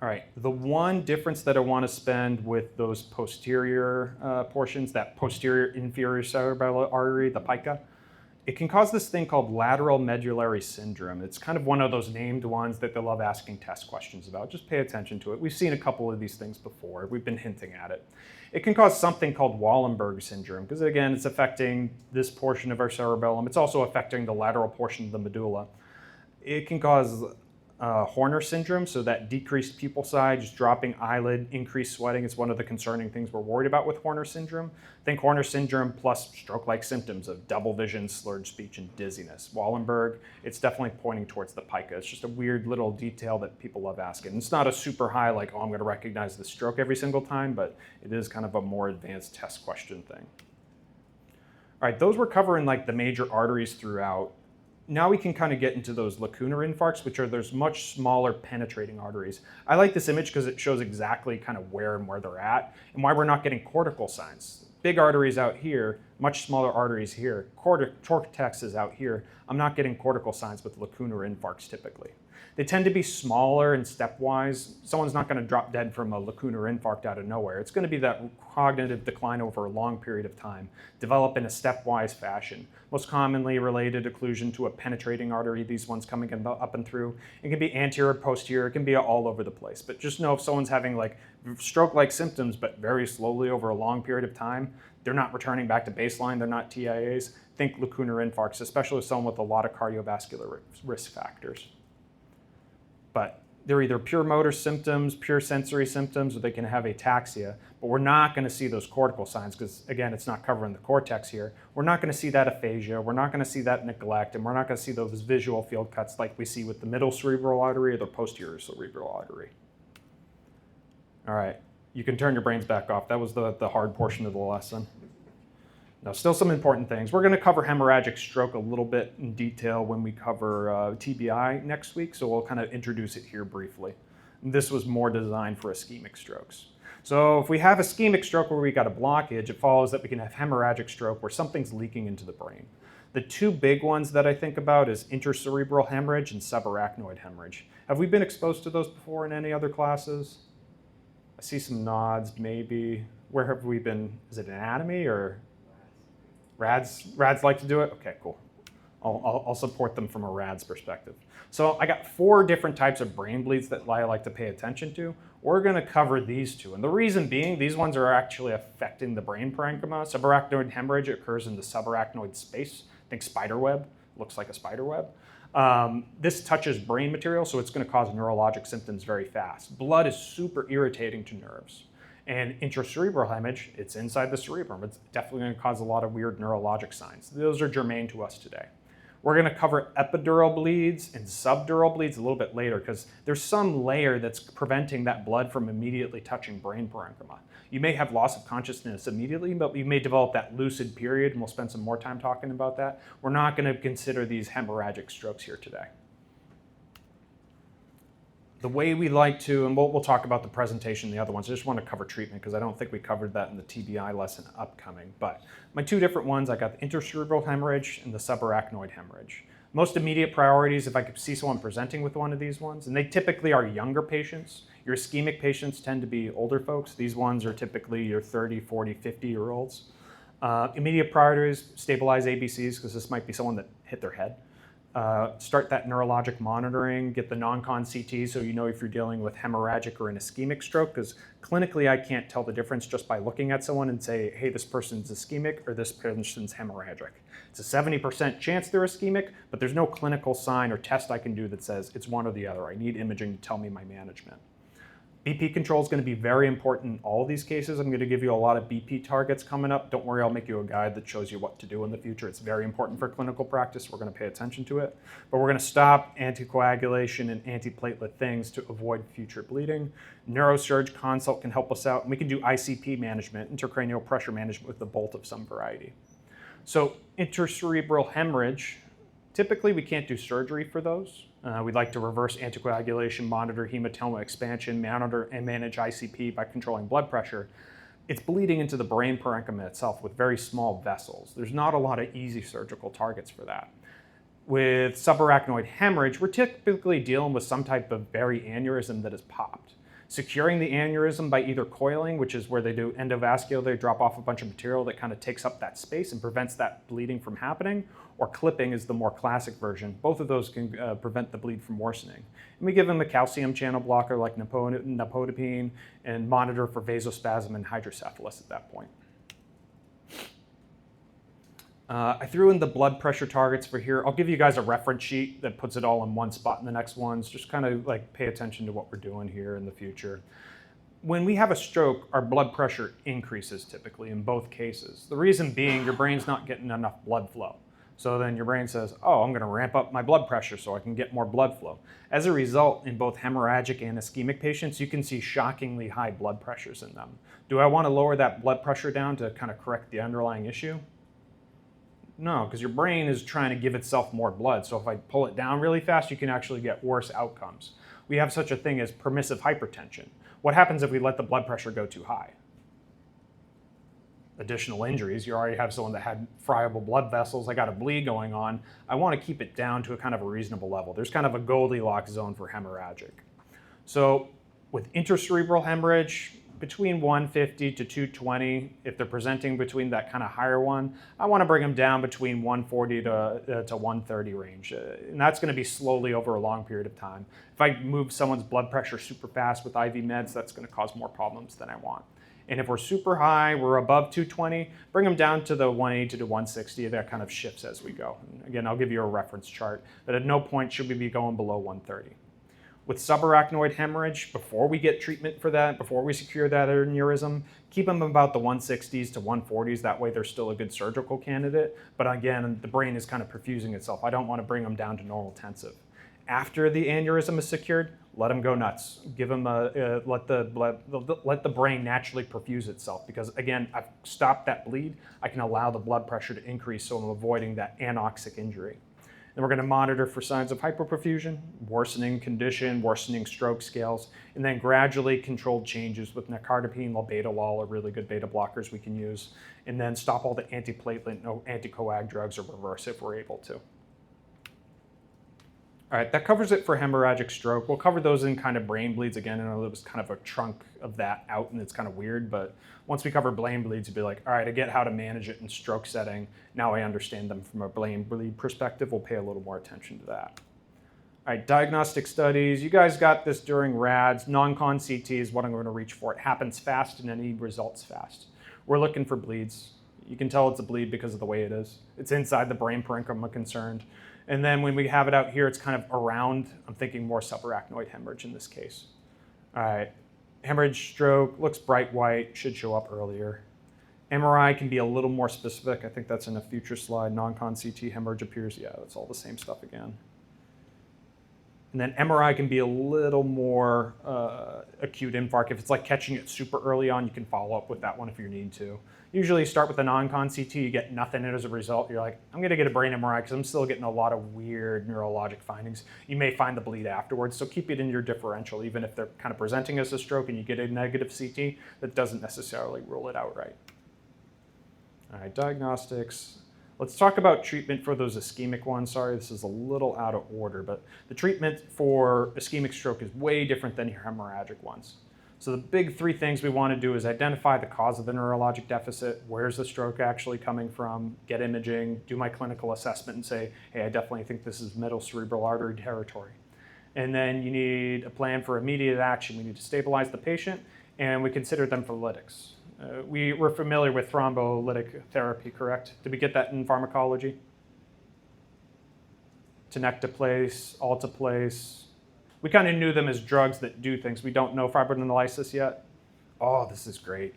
All right, the one difference that I want to spend with those posterior portions, that posterior inferior cerebellar artery, the pica, it can cause this thing called lateral medullary syndrome. It's kind of one of those named ones that they love asking test questions about. Just pay attention to it. We've seen a couple of these things before. We've been hinting at it. It can cause something called Wallenberg syndrome, because again, it's affecting this portion of our cerebellum. It's also affecting the lateral portion of the medulla. It can cause Horner syndrome, so that decreased pupil size, dropping eyelid, increased sweating is one of the concerning things we're worried about with Horner syndrome. Think Horner syndrome plus stroke-like symptoms of double vision, slurred speech, and dizziness. Wallenberg, it's definitely pointing towards the pica. It's just a weird little detail that people love asking. And it's not a super high, like, oh, I'm going to recognize the stroke every single time, but it is kind of a more advanced test question thing. All right, those were covering like the major arteries throughout. Now we can kind of get into those lacunar infarcts, which are those much smaller penetrating arteries. I like this image because it shows exactly kind of where they're at and why we're not getting cortical signs. Big arteries out here, much smaller arteries here. Cortex is out here. I'm not getting cortical signs with lacunar infarcts typically. They tend to be smaller and stepwise. Someone's not going to drop dead from a lacunar infarct out of nowhere. It's going to be that cognitive decline over a long period of time, develop in a stepwise fashion. Most commonly related occlusion to a penetrating artery, these ones coming up and through. It can be anterior, posterior, it can be all over the place. But just know if someone's having like stroke-like symptoms, but very slowly over a long period of time, they're not returning back to baseline, they're not TIAs, think lacunar infarcts, especially with someone with a lot of cardiovascular risk factors. But they're either pure motor symptoms, pure sensory symptoms, or they can have ataxia. But we're not going to see those cortical signs because, again, it's not covering the cortex here. We're not going to see that aphasia. We're not going to see that neglect. And we're not going to see those visual field cuts like we see with the middle cerebral artery or the posterior cerebral artery. All right, you can turn your brains back off. That was the hard portion of the lesson. Now, still some important things. We're going to cover hemorrhagic stroke a little bit in detail when we cover TBI next week, so we'll kind of introduce it here briefly. This was more designed for ischemic strokes. So if we have ischemic stroke where we got a blockage, it follows that we can have hemorrhagic stroke where something's leaking into the brain. The two big ones that I think about is intracerebral hemorrhage and subarachnoid hemorrhage. Have we been exposed to those before in any other classes? I see some nods, maybe. Where have we been? Is it anatomy or? Rads like to do it? Okay, cool. I'll support them from a RADS perspective. So I got 4 different types of brain bleeds that I like to pay attention to. We're going to cover these 2. And the reason being, these ones are actually affecting the brain parenchyma. Subarachnoid hemorrhage occurs in the subarachnoid space. Think spider web, looks like a spider web. This touches brain material, so it's going to cause neurologic symptoms very fast. Blood is super irritating to nerves. And intracerebral hemorrhage, it's inside the cerebrum. It's definitely going to cause a lot of weird neurologic signs. Those are germane to us today. We're going to cover epidural bleeds and subdural bleeds a little bit later because there's some layer that's preventing that blood from immediately touching brain parenchyma. You may have loss of consciousness immediately, but you may develop that lucid period, and we'll spend some more time talking about that. We're not going to consider these hemorrhagic strokes here today. The way we like to, and we'll talk about the presentation and the other ones, I just want to cover treatment because I don't think we covered that in the TBI lesson upcoming. But my 2 different ones, I got the intracerebral hemorrhage and the subarachnoid hemorrhage. Most immediate priorities, if I could see someone presenting with one of these ones, and they typically are younger patients. Your ischemic patients tend to be older folks. These ones are typically your 30, 40, 50-year-olds. Immediate priorities, stabilize ABCs because this might be someone that hit their head. Start that neurologic monitoring, get the non-con CT so you know if you're dealing with hemorrhagic or an ischemic stroke, because clinically I can't tell the difference just by looking at someone and say, hey, this person's ischemic or this person's hemorrhagic. It's a 70% chance they're ischemic, but there's no clinical sign or test I can do that says it's one or the other. I need imaging to tell me my management. BP control is going to be very important in all of these cases. I'm going to give you a lot of BP targets coming up. Don't worry, I'll make you a guide that shows you what to do in the future. It's very important for clinical practice. We're going to pay attention to it. But we're going to stop anticoagulation and antiplatelet things to avoid future bleeding. Neurosurge consult can help us out. And we can do ICP management, intracranial pressure management with the bolt of some variety. So intracerebral hemorrhage, typically we can't do surgery for those. We'd like to reverse anticoagulation, monitor hematoma expansion, monitor and manage ICP by controlling blood pressure. It's bleeding into the brain parenchyma itself with very small vessels. There's not a lot of easy surgical targets for that. With subarachnoid hemorrhage, we're typically dealing with some type of aneurysm that has popped. Securing the aneurysm by either coiling, which is where they do endovascular, they drop off a bunch of material that kind of takes up that space and prevents that bleeding from happening, or clipping is the more classic version. Both of those can prevent the bleed from worsening. And we give them a calcium channel blocker like napodipine and monitor for vasospasm and hydrocephalus at that point. I threw in the blood pressure targets for here. I'll give you guys a reference sheet that puts it all in one spot in the next ones. Just kind of like pay attention to what we're doing here in the future. When we have a stroke, our blood pressure increases typically in both cases. The reason being your brain's not getting enough blood flow. So then your brain says, oh, I'm going to ramp up my blood pressure so I can get more blood flow. As a result, in both hemorrhagic and ischemic patients, you can see shockingly high blood pressures in them. Do I want to lower that blood pressure down to kind of correct the underlying issue? No, because your brain is trying to give itself more blood. So if I pull it down really fast, you can actually get worse outcomes. We have such a thing as permissive hypertension. What happens if we let the blood pressure go too high? additional injuries. You already have someone that had friable blood vessels. I got a bleed going on. I want to keep it down to a kind of a reasonable level. There's kind of a Goldilocks zone for hemorrhagic. So with intracerebral hemorrhage, between 150 to 220, if they're presenting between that kind of higher one, I want to bring them down between 140 to 130 range. And that's going to be slowly over a long period of time. If I move someone's blood pressure super fast with IV meds, that's going to cause more problems than I want. And if we're super high, we're above 220, bring them down to the 180 to 160. That kind of shifts as we go. And again, I'll give you a reference chart, but at no point should we be going below 130. With subarachnoid hemorrhage, before we get treatment for that, before we secure that aneurysm, keep them about the 160s to 140s. That way they're still a good surgical candidate. But again, the brain is kind of perfusing itself. I don't want to bring them down to normal tensive. After the aneurysm is secured, let them go nuts. Give them let the brain naturally perfuse itself, because again, I've stopped that bleed. I can allow the blood pressure to increase, so I'm avoiding that anoxic injury. Then we're going to monitor for signs of hyperperfusion, worsening condition, worsening stroke scales, and then gradually controlled changes with nicardipine, labetalol are really good beta blockers we can use, and then stop all the antiplatelet, no anticoag drugs, or reverse if we're able to. All right, that covers it for hemorrhagic stroke. We'll cover those in kind of brain bleeds again. I know there was kind of a chunk of that out and it's kind of weird, but once we cover brain bleeds, you'll be like, all right, I get how to manage it in stroke setting. Now I understand them from a brain bleed perspective. We'll pay a little more attention to that. All right, diagnostic studies. You guys got this during RADS. Non-con CT is what I'm going to reach for. It happens fast and it needs results fast. We're looking for bleeds. You can tell it's a bleed because of the way it is. It's inside the brain parenchyma concerned. And then when we have it out here, it's kind of around. I'm thinking more subarachnoid hemorrhage in this case. All right, hemorrhage stroke, looks bright white, should show up earlier. MRI can be a little more specific. I think that's in a future slide. Non-con CT hemorrhage appears, yeah, that's all the same stuff again. And then MRI can be a little more acute infarct. If it's like catching it super early on, you can follow up with that one if you need to. Usually start with a non-con CT, you get nothing as a result. You're like, I'm gonna get a brain MRI because I'm still getting a lot of weird neurologic findings. You may find the bleed afterwards, so keep it in your differential. Even if they're kind of presenting as a stroke and you get a negative CT, that doesn't necessarily rule it out right. All right, diagnostics. Let's talk about treatment for those ischemic ones. Sorry, this is a little out of order, but the treatment for ischemic stroke is way different than your hemorrhagic ones. So the big three things we want to do is identify the cause of the neurologic deficit, where's the stroke actually coming from, get imaging, do my clinical assessment and say, hey, I definitely think this is middle cerebral artery territory. And then you need a plan for immediate action. We need to stabilize the patient, and we consider them for lytics. We're familiar with thrombolytic therapy, correct? Did we get that in pharmacology? Tenecteplase, alteplase. We kind of knew them as drugs that do things. We don't know fibrinolysis yet. Oh, this is great.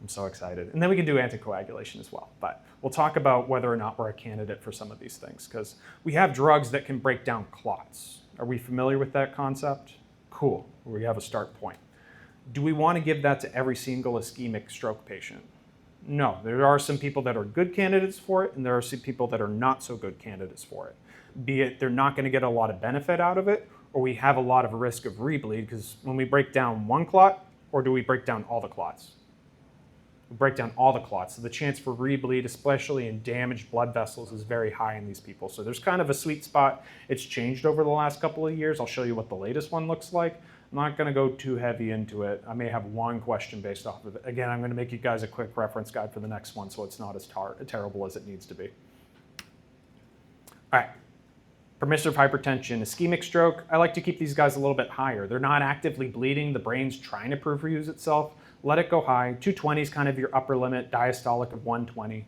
I'm so excited. And then we can do anticoagulation as well. But we'll talk about whether or not we're a candidate for some of these things, because we have drugs that can break down clots. Are we familiar with that concept? Cool. We have a start point. Do we want to give that to every single ischemic stroke patient? No. There are some people that are good candidates for it, and there are some people that are not so good candidates for it. Be it they're not going to get a lot of benefit out of it, or we have a lot of risk of rebleed, because when we break down one clot, or do we break down all the clots? We break down all the clots. So the chance for rebleed, especially in damaged blood vessels, is very high in these people. So there's kind of a sweet spot. It's changed over the last couple of years. I'll show you what the latest one looks like. I'm not going to go too heavy into it. I may have one question based off of it. Again, I'm going to make you guys a quick reference guide for the next one, so it's not as terrible as it needs to be. All right. Permissive hypertension, ischemic stroke. I like to keep these guys a little bit higher. They're not actively bleeding. The brain's trying to perfuse itself. Let it go high. 220 is kind of your upper limit, diastolic of 120.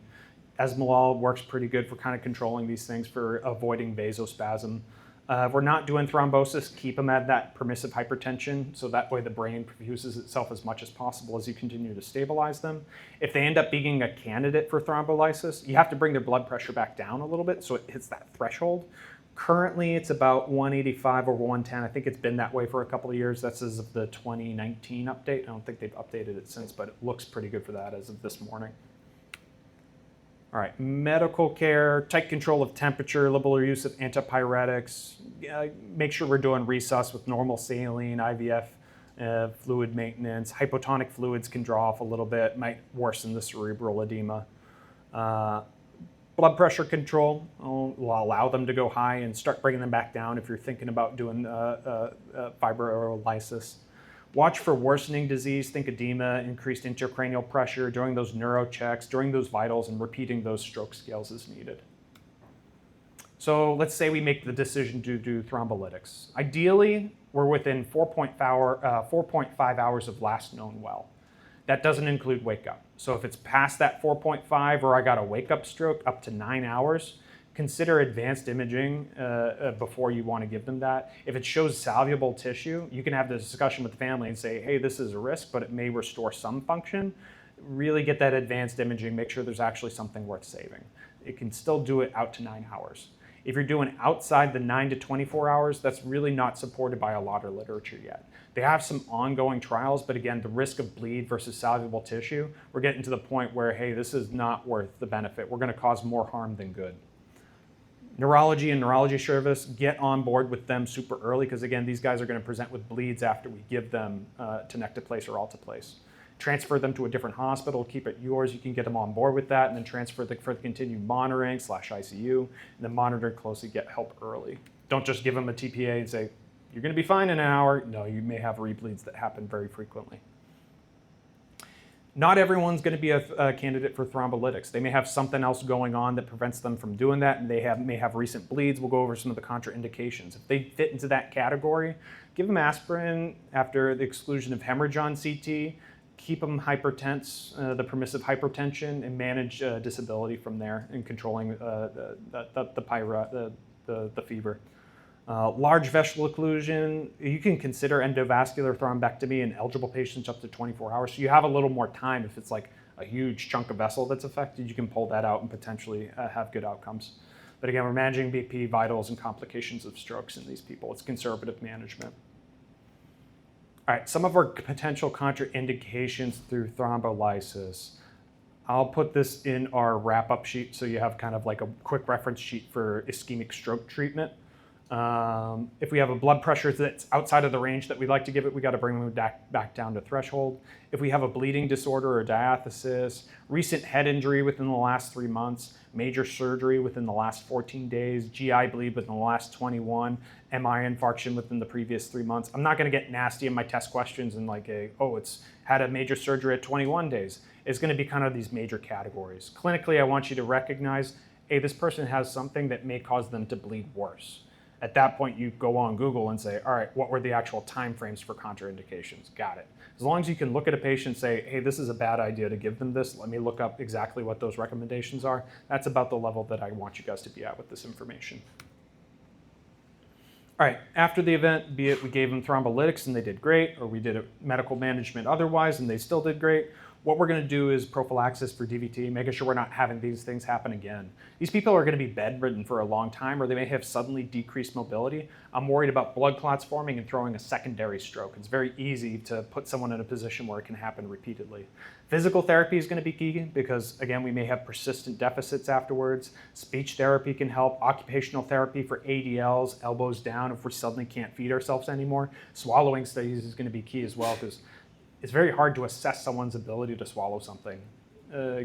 Esmolol works pretty good for kind of controlling these things for avoiding vasospasm. If we're not doing thrombosis, keep them at that permissive hypertension, so that way the brain perfuses itself as much as possible as you continue to stabilize them. If they end up being a candidate for thrombolysis, you have to bring their blood pressure back down a little bit so it hits that threshold. Currently, it's about 185 over 110. I think it's been that way for a couple of years. That's as of the 2019 update. I don't think they've updated it since, but it looks pretty good for that as of this morning. All right, medical care, tight control of temperature, liberal use of antipyretics. Make sure we're doing resus with normal saline, IVF. fluid maintenance. Hypotonic fluids can draw off a little bit, might worsen the cerebral edema. Blood pressure control will allow them to go high and start bringing them back down if you're thinking about doing fibrolysis. Watch for worsening disease, think edema, increased intracranial pressure during those neuro checks, during those vitals, and repeating those stroke scales as needed. So let's say we make the decision to do thrombolytics. Ideally, we're within 4.5 hours of last known well. That doesn't include wake up. So if it's past that 4.5 or I got a wake up stroke up to 9 hours, consider advanced imaging before you want to give them that. If it shows soluble tissue, you can have the discussion with the family and say, hey, this is a risk, but it may restore some function. Really get that advanced imaging, make sure there's actually something worth saving. It can still do it out to 9 hours. If you're doing outside the 9 to 24 hours, that's really not supported by a lot of literature yet. They have some ongoing trials, but again, the risk of bleed versus soluble tissue, we're getting to the point where, hey, this is not worth the benefit. We're going to cause more harm than good. Neurology and neurology service, get on board with them super early, because again, these guys are going to present with bleeds after we give them tenecteplase or alteplase. Transfer them to a different hospital, keep it yours. You can get them on board with that, and then transfer for the continued monitoring / ICU, and then monitor closely, get help early. Don't just give them a TPA and say, you're going to be fine in an hour. No, you may have rebleeds that happen very frequently. Not everyone's going to be a candidate for thrombolytics. They may have something else going on that prevents them from doing that, and they may have recent bleeds. We'll go over some of the contraindications. If they fit into that category, give them aspirin after the exclusion of hemorrhage on CT, keep them hypertense, the permissive hypertension, and manage disability from there in controlling the fever. Large vessel occlusion, you can consider endovascular thrombectomy in eligible patients up to 24 hours. So you have a little more time. If it's like a huge chunk of vessel that's affected, you can pull that out and potentially have good outcomes. But again, we're managing BP, vitals, and complications of strokes in these people. It's conservative management. All right, some of our potential contraindications through thrombolysis. I'll put this in our wrap-up sheet so you have kind of like a quick reference sheet for ischemic stroke treatment. If we have a blood pressure that's outside of the range that we'd like to give it, we got to bring them back down to threshold. If we have a bleeding disorder or diathesis, recent head injury within the last 3 months, major surgery within the last 14 days, GI bleed within the last 21, MI infarction within the previous 3 months. I'm not going to get nasty in my test questions and like, it's had a major surgery at 21 days. It's going to be kind of these major categories. Clinically, I want you to recognize, hey, this person has something that may cause them to bleed worse. At that point, you go on Google and say, all right, what were the actual timeframes for contraindications? Got it. As long as you can look at a patient and say, hey, this is a bad idea to give them this, let me look up exactly what those recommendations are. That's about the level that I want you guys to be at with this information. All right, after the event, be it we gave them thrombolytics and they did great, or we did a medical management otherwise and they still did great, what we're going to do is prophylaxis for DVT, making sure we're not having these things happen again. These people are going to be bedridden for a long time, or they may have suddenly decreased mobility. I'm worried about blood clots forming and throwing a secondary stroke. It's very easy to put someone in a position where it can happen repeatedly. Physical therapy is going to be key because, again, we may have persistent deficits afterwards. Speech therapy can help. Occupational therapy for ADLs, elbows down if we suddenly can't feed ourselves anymore. Swallowing studies is going to be key as well, because it's very hard to assess someone's ability to swallow something.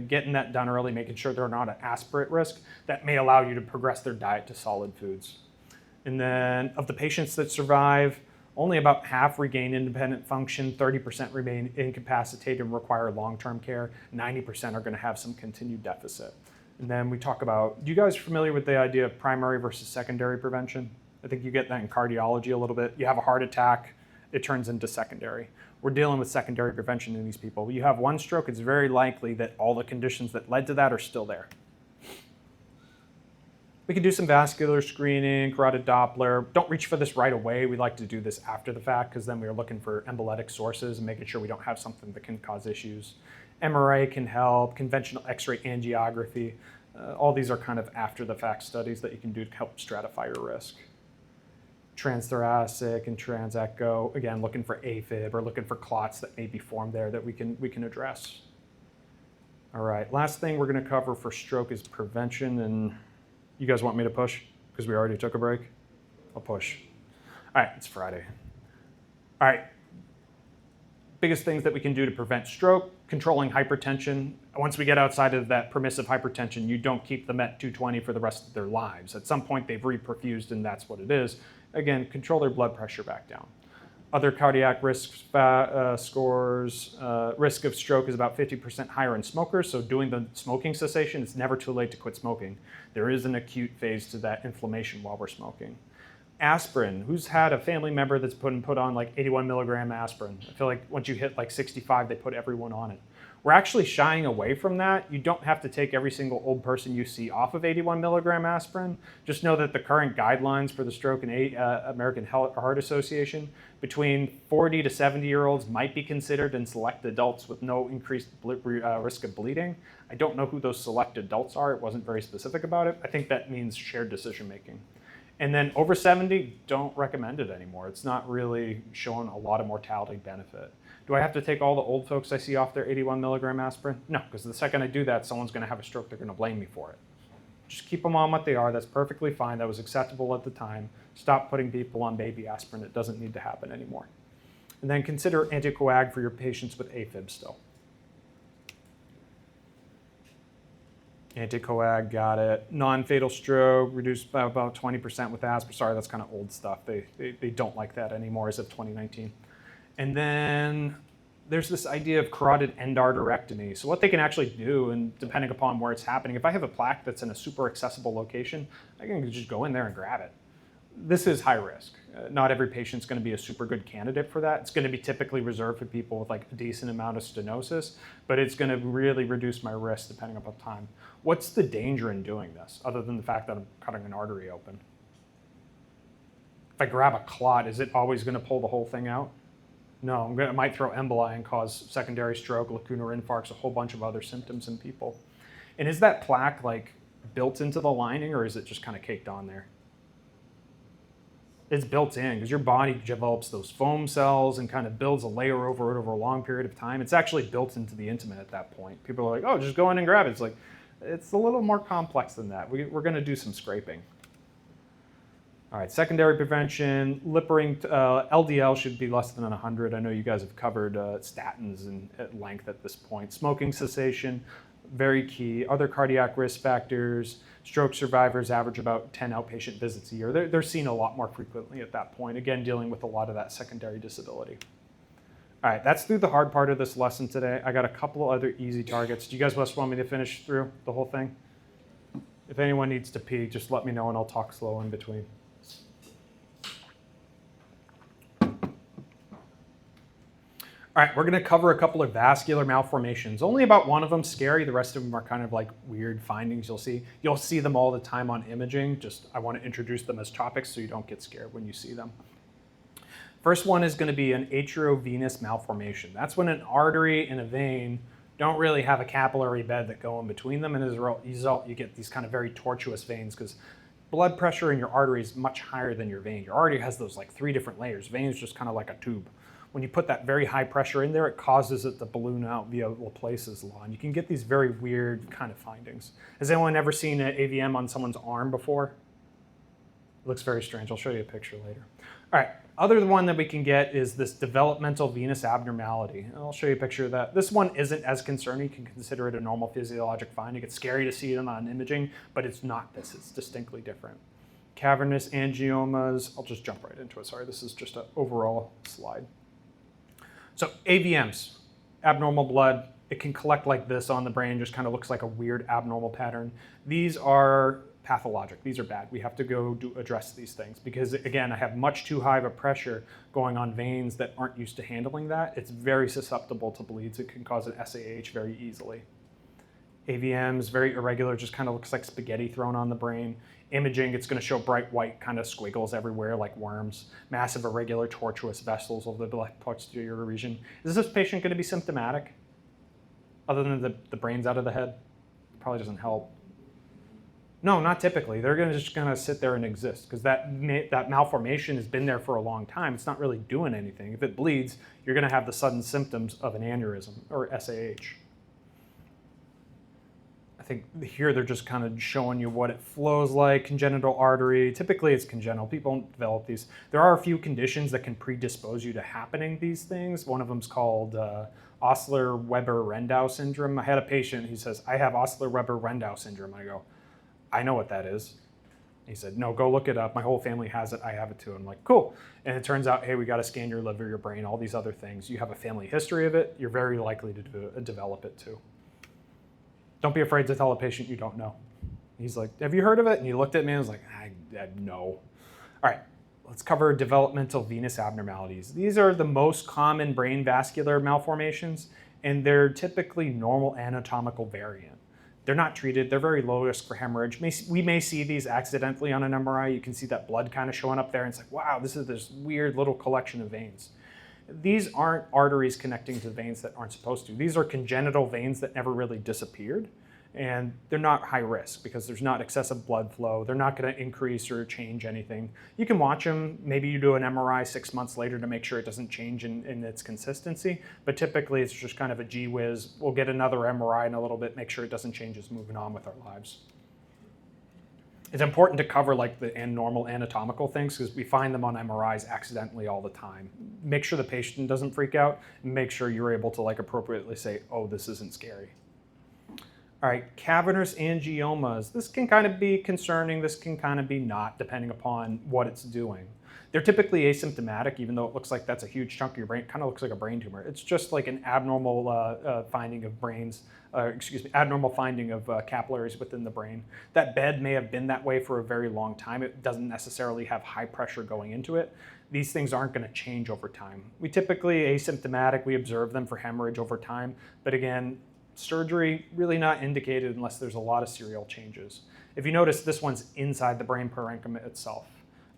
Getting that done early, making sure they're not at aspirate risk, that may allow you to progress their diet to solid foods. And then of the patients that survive, only about half regain independent function, 30% remain incapacitated and require long-term care, 90% are going to have some continued deficit. And then we talk about, you guys familiar with the idea of primary versus secondary prevention? I think you get that in cardiology a little bit. You have a heart attack, it turns into secondary. We're dealing with secondary prevention in these people. You have one stroke, it's very likely that all the conditions that led to that are still there. We can do some vascular screening, carotid Doppler. Don't reach for this right away. We like to do this after the fact, because then we're looking for embolytic sources and making sure we don't have something that can cause issues. MRA can help, conventional X-ray angiography. All these are kind of after the fact studies that you can do to help stratify your risk. Transthoracic and transecho, again, looking for AFib or looking for clots that may be formed there that we can address. All right, last thing we're going to cover for stroke is prevention. And you guys want me to push because we already took a break? I'll push. All right, it's Friday. All right, biggest things that we can do to prevent stroke, controlling hypertension. Once we get outside of that permissive hypertension, you don't keep them at 220 for the rest of their lives. At some point, they've reperfused, and that's what it is. Again, control their blood pressure back down. Other cardiac risk scores, risk of stroke is about 50% higher in smokers, so doing the smoking cessation, it's never too late to quit smoking. There is an acute phase to that inflammation while we're smoking. Aspirin, who's had a family member that's put on like 81 milligram aspirin? I feel like once you hit like 65, they put everyone on it. We're actually shying away from that. You don't have to take every single old person you see off of 81 milligram aspirin. Just know that the current guidelines for the Stroke and American Heart Association, between 40 to 70-year-olds might be considered in select adults with no increased risk of bleeding. I don't know who those select adults are. It wasn't very specific about it. I think that means shared decision making. And then over 70, don't recommend it anymore. It's not really showing a lot of mortality benefit. Do I have to take all the old folks I see off their 81 milligram aspirin? No, because the second I do that, someone's going to have a stroke. They're going to blame me for it. Just keep them on what they are. That's perfectly fine. That was acceptable at the time. Stop putting people on baby aspirin. It doesn't need to happen anymore. And then consider anticoag for your patients with AFib still. Anticoag, got it. Non-fatal stroke, reduced by about 20% with aspirin. Sorry, that's kind of old stuff. They don't like that anymore as of 2019. And then there's this idea of carotid endarterectomy. So what they can actually do, and depending upon where it's happening, if I have a plaque that's in a super accessible location, I can just go in there and grab it. This is high risk. Not every patient's going to be a super good candidate for that. It's going to be typically reserved for people with like a decent amount of stenosis, but it's going to really reduce my risk depending upon time. What's the danger in doing this, other than the fact that I'm cutting an artery open? If I grab a clot, is it always going to pull the whole thing out? No, I might throw emboli and cause secondary stroke, lacunar infarcts, a whole bunch of other symptoms in people. And is that plaque like built into the lining, or is it just kind of caked on there? It's built in because your body develops those foam cells and kind of builds a layer over it over a long period of time. It's actually built into the intimate at that point. People are like, oh, just go in and grab it. It's like, it's a little more complex than that. We're going to do some scraping. All right, secondary prevention, lippering, LDL should be less than 100. I know you guys have covered statins at length at this point. Smoking cessation, very key. Other cardiac risk factors, stroke survivors average about 10 outpatient visits a year. They're seen a lot more frequently at that point, again, dealing with a lot of that secondary disability. All right, that's through the hard part of this lesson today. I got a couple of other easy targets. Do you guys just want me to finish through the whole thing? If anyone needs to pee, just let me know and I'll talk slow in between. All right, we're going to cover a couple of vascular malformations. Only about one of them scary. The rest of them are kind of like weird findings you'll see. You'll see them all the time on imaging. Just I want to introduce them as topics so you don't get scared when you see them. First one is going to be an atriovenous malformation. That's when an artery and a vein don't really have a capillary bed that go in between them, and as a result, you get these kind of very tortuous veins because blood pressure in your artery is much higher than your vein. Your artery has those like 3 different layers. Vein is just kind of like a tube. When you put that very high pressure in there, it causes it to balloon out via Laplace's law, and you can get these very weird kind of findings. Has anyone ever seen an AVM on someone's arm before? It looks very strange. I'll show you a picture later. All right, other one that we can get is this developmental venous abnormality. I'll show you a picture of that. This one isn't as concerning. You can consider it a normal physiologic finding. It's scary to see it on imaging, but it's not this. It's distinctly different. Cavernous angiomas. I'll just jump right into it. Sorry, this is just an overall slide. So AVMs, abnormal blood. It can collect like this on the brain, just kind of looks like a weird abnormal pattern. These are pathologic. These are bad. We have to go address these things because, again, I have much too high of a pressure going on veins that aren't used to handling that. It's very susceptible to bleeds. It can cause an SAH very easily. AVMs, very irregular, just kind of looks like spaghetti thrown on the brain. Imaging, it's going to show bright white kind of squiggles everywhere like worms. Massive irregular tortuous vessels over the posterior region. Is this patient going to be symptomatic? Other than the brain's out of the head? Probably doesn't help. No, not typically. They're just going to sit there and exist because that malformation has been there for a long time. It's not really doing anything. If it bleeds, you're going to have the sudden symptoms of an aneurysm or SAH. I think here they're just kind of showing you what it flows like. Congenital artery, typically it's congenital. People don't develop these. There are a few conditions that can predispose you to happening these things. One of them is called Osler-Weber-Rendow syndrome. I had a patient, he says, I have Osler-Weber-Rendow syndrome. I go, I know what that is. He said, no, go look it up. My whole family has it. I have it too. I'm like, cool. And it turns out, hey, we got to scan your liver, your brain, all these other things. You have a family history of it. You're very likely to develop it too. Don't be afraid to tell a patient you don't know. He's like, have you heard of it? And he looked at me and was like, I no. All right, let's cover developmental venous abnormalities. These are the most common brain vascular malformations, and they're typically normal anatomical variant. They're not treated. They're very low risk for hemorrhage. We may see these accidentally on an MRI. You can see that blood kind of showing up there, and it's like, wow, this is this weird little collection of veins. These aren't arteries connecting to veins that aren't supposed to. These are congenital veins that never really disappeared, and they're not high risk because there's not excessive blood flow. They're not going to increase or change anything. You can watch them. Maybe you do an MRI 6 months later to make sure it doesn't change in its consistency, but typically it's just kind of a gee whiz. We'll get another MRI in a little bit, make sure it doesn't change as moving on with our lives. It's important to cover like the normal anatomical things because we find them on MRIs accidentally all the time. Make sure the patient doesn't freak out and make sure you're able to like appropriately say, oh, this isn't scary. All right, cavernous angiomas. This can kind of be concerning. This can kind of be not, depending upon what it's doing. They're typically asymptomatic, even though it looks like that's a huge chunk of your brain. It kind of looks like a brain tumor. It's just like an abnormal finding of abnormal finding of capillaries within the brain. That bed may have been that way for a very long time. It doesn't necessarily have high pressure going into it. These things aren't going to change over time. We typically asymptomatic. We observe them for hemorrhage over time. But again, surgery really not indicated unless there's a lot of serial changes. If you notice, this one's inside the brain parenchyma itself,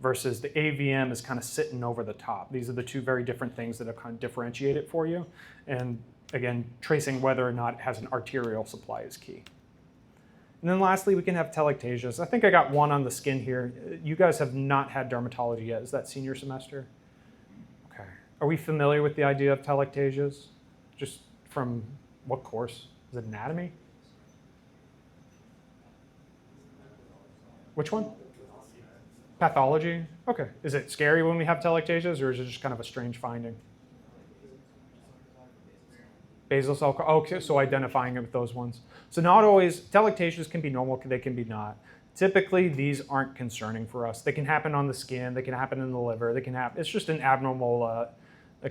versus the AVM is kind of sitting over the top. These are the two very different things that kind of differentiate it for you. And again, tracing whether or not it has an arterial supply is key. And then lastly, we can have telangiectasias. I think I got one on the skin here. You guys have not had dermatology yet. Is that senior semester? Okay. Are we familiar with the idea of telangiectasias? Just from what course? Is it anatomy? Which one? Pathology? Okay. Is it scary when we have telangiectasias, or is it just kind of a strange finding? Basal cell, okay, so identifying it with those ones. So not always, telangiectasias can be normal, they can be not. Typically, these aren't concerning for us. They can happen on the skin, they can happen in the liver, they can happen, it's just an abnormal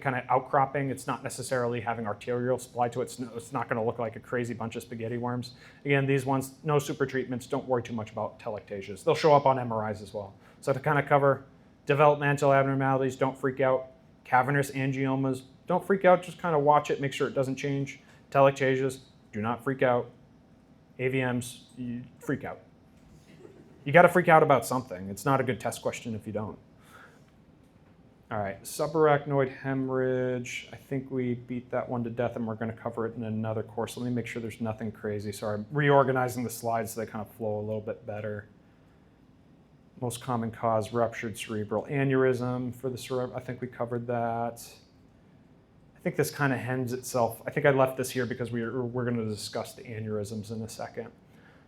kind of outcropping. It's not necessarily having arterial supply to it. It's not going to look like a crazy bunch of spaghetti worms. Again, these ones, no super treatments. Don't worry too much about telangiectasias. They'll show up on MRIs as well. So to kind of cover developmental abnormalities, don't freak out. Cavernous angiomas, don't freak out. Just kind of watch it, make sure it doesn't change. Telangiectasias, do not freak out. AVMs, you freak out. You got to freak out about something. It's not a good test question if you don't. All right, subarachnoid hemorrhage. I think we beat that one to death and we're going to cover it in another course. Let me make sure there's nothing crazy. Sorry, I'm reorganizing the slides so they kind of flow a little bit better. Most common cause, ruptured cerebral aneurysm for the cerebral. I think we covered that. I think this kind of hends itself. I think I left this here because we're going to discuss the aneurysms in a second.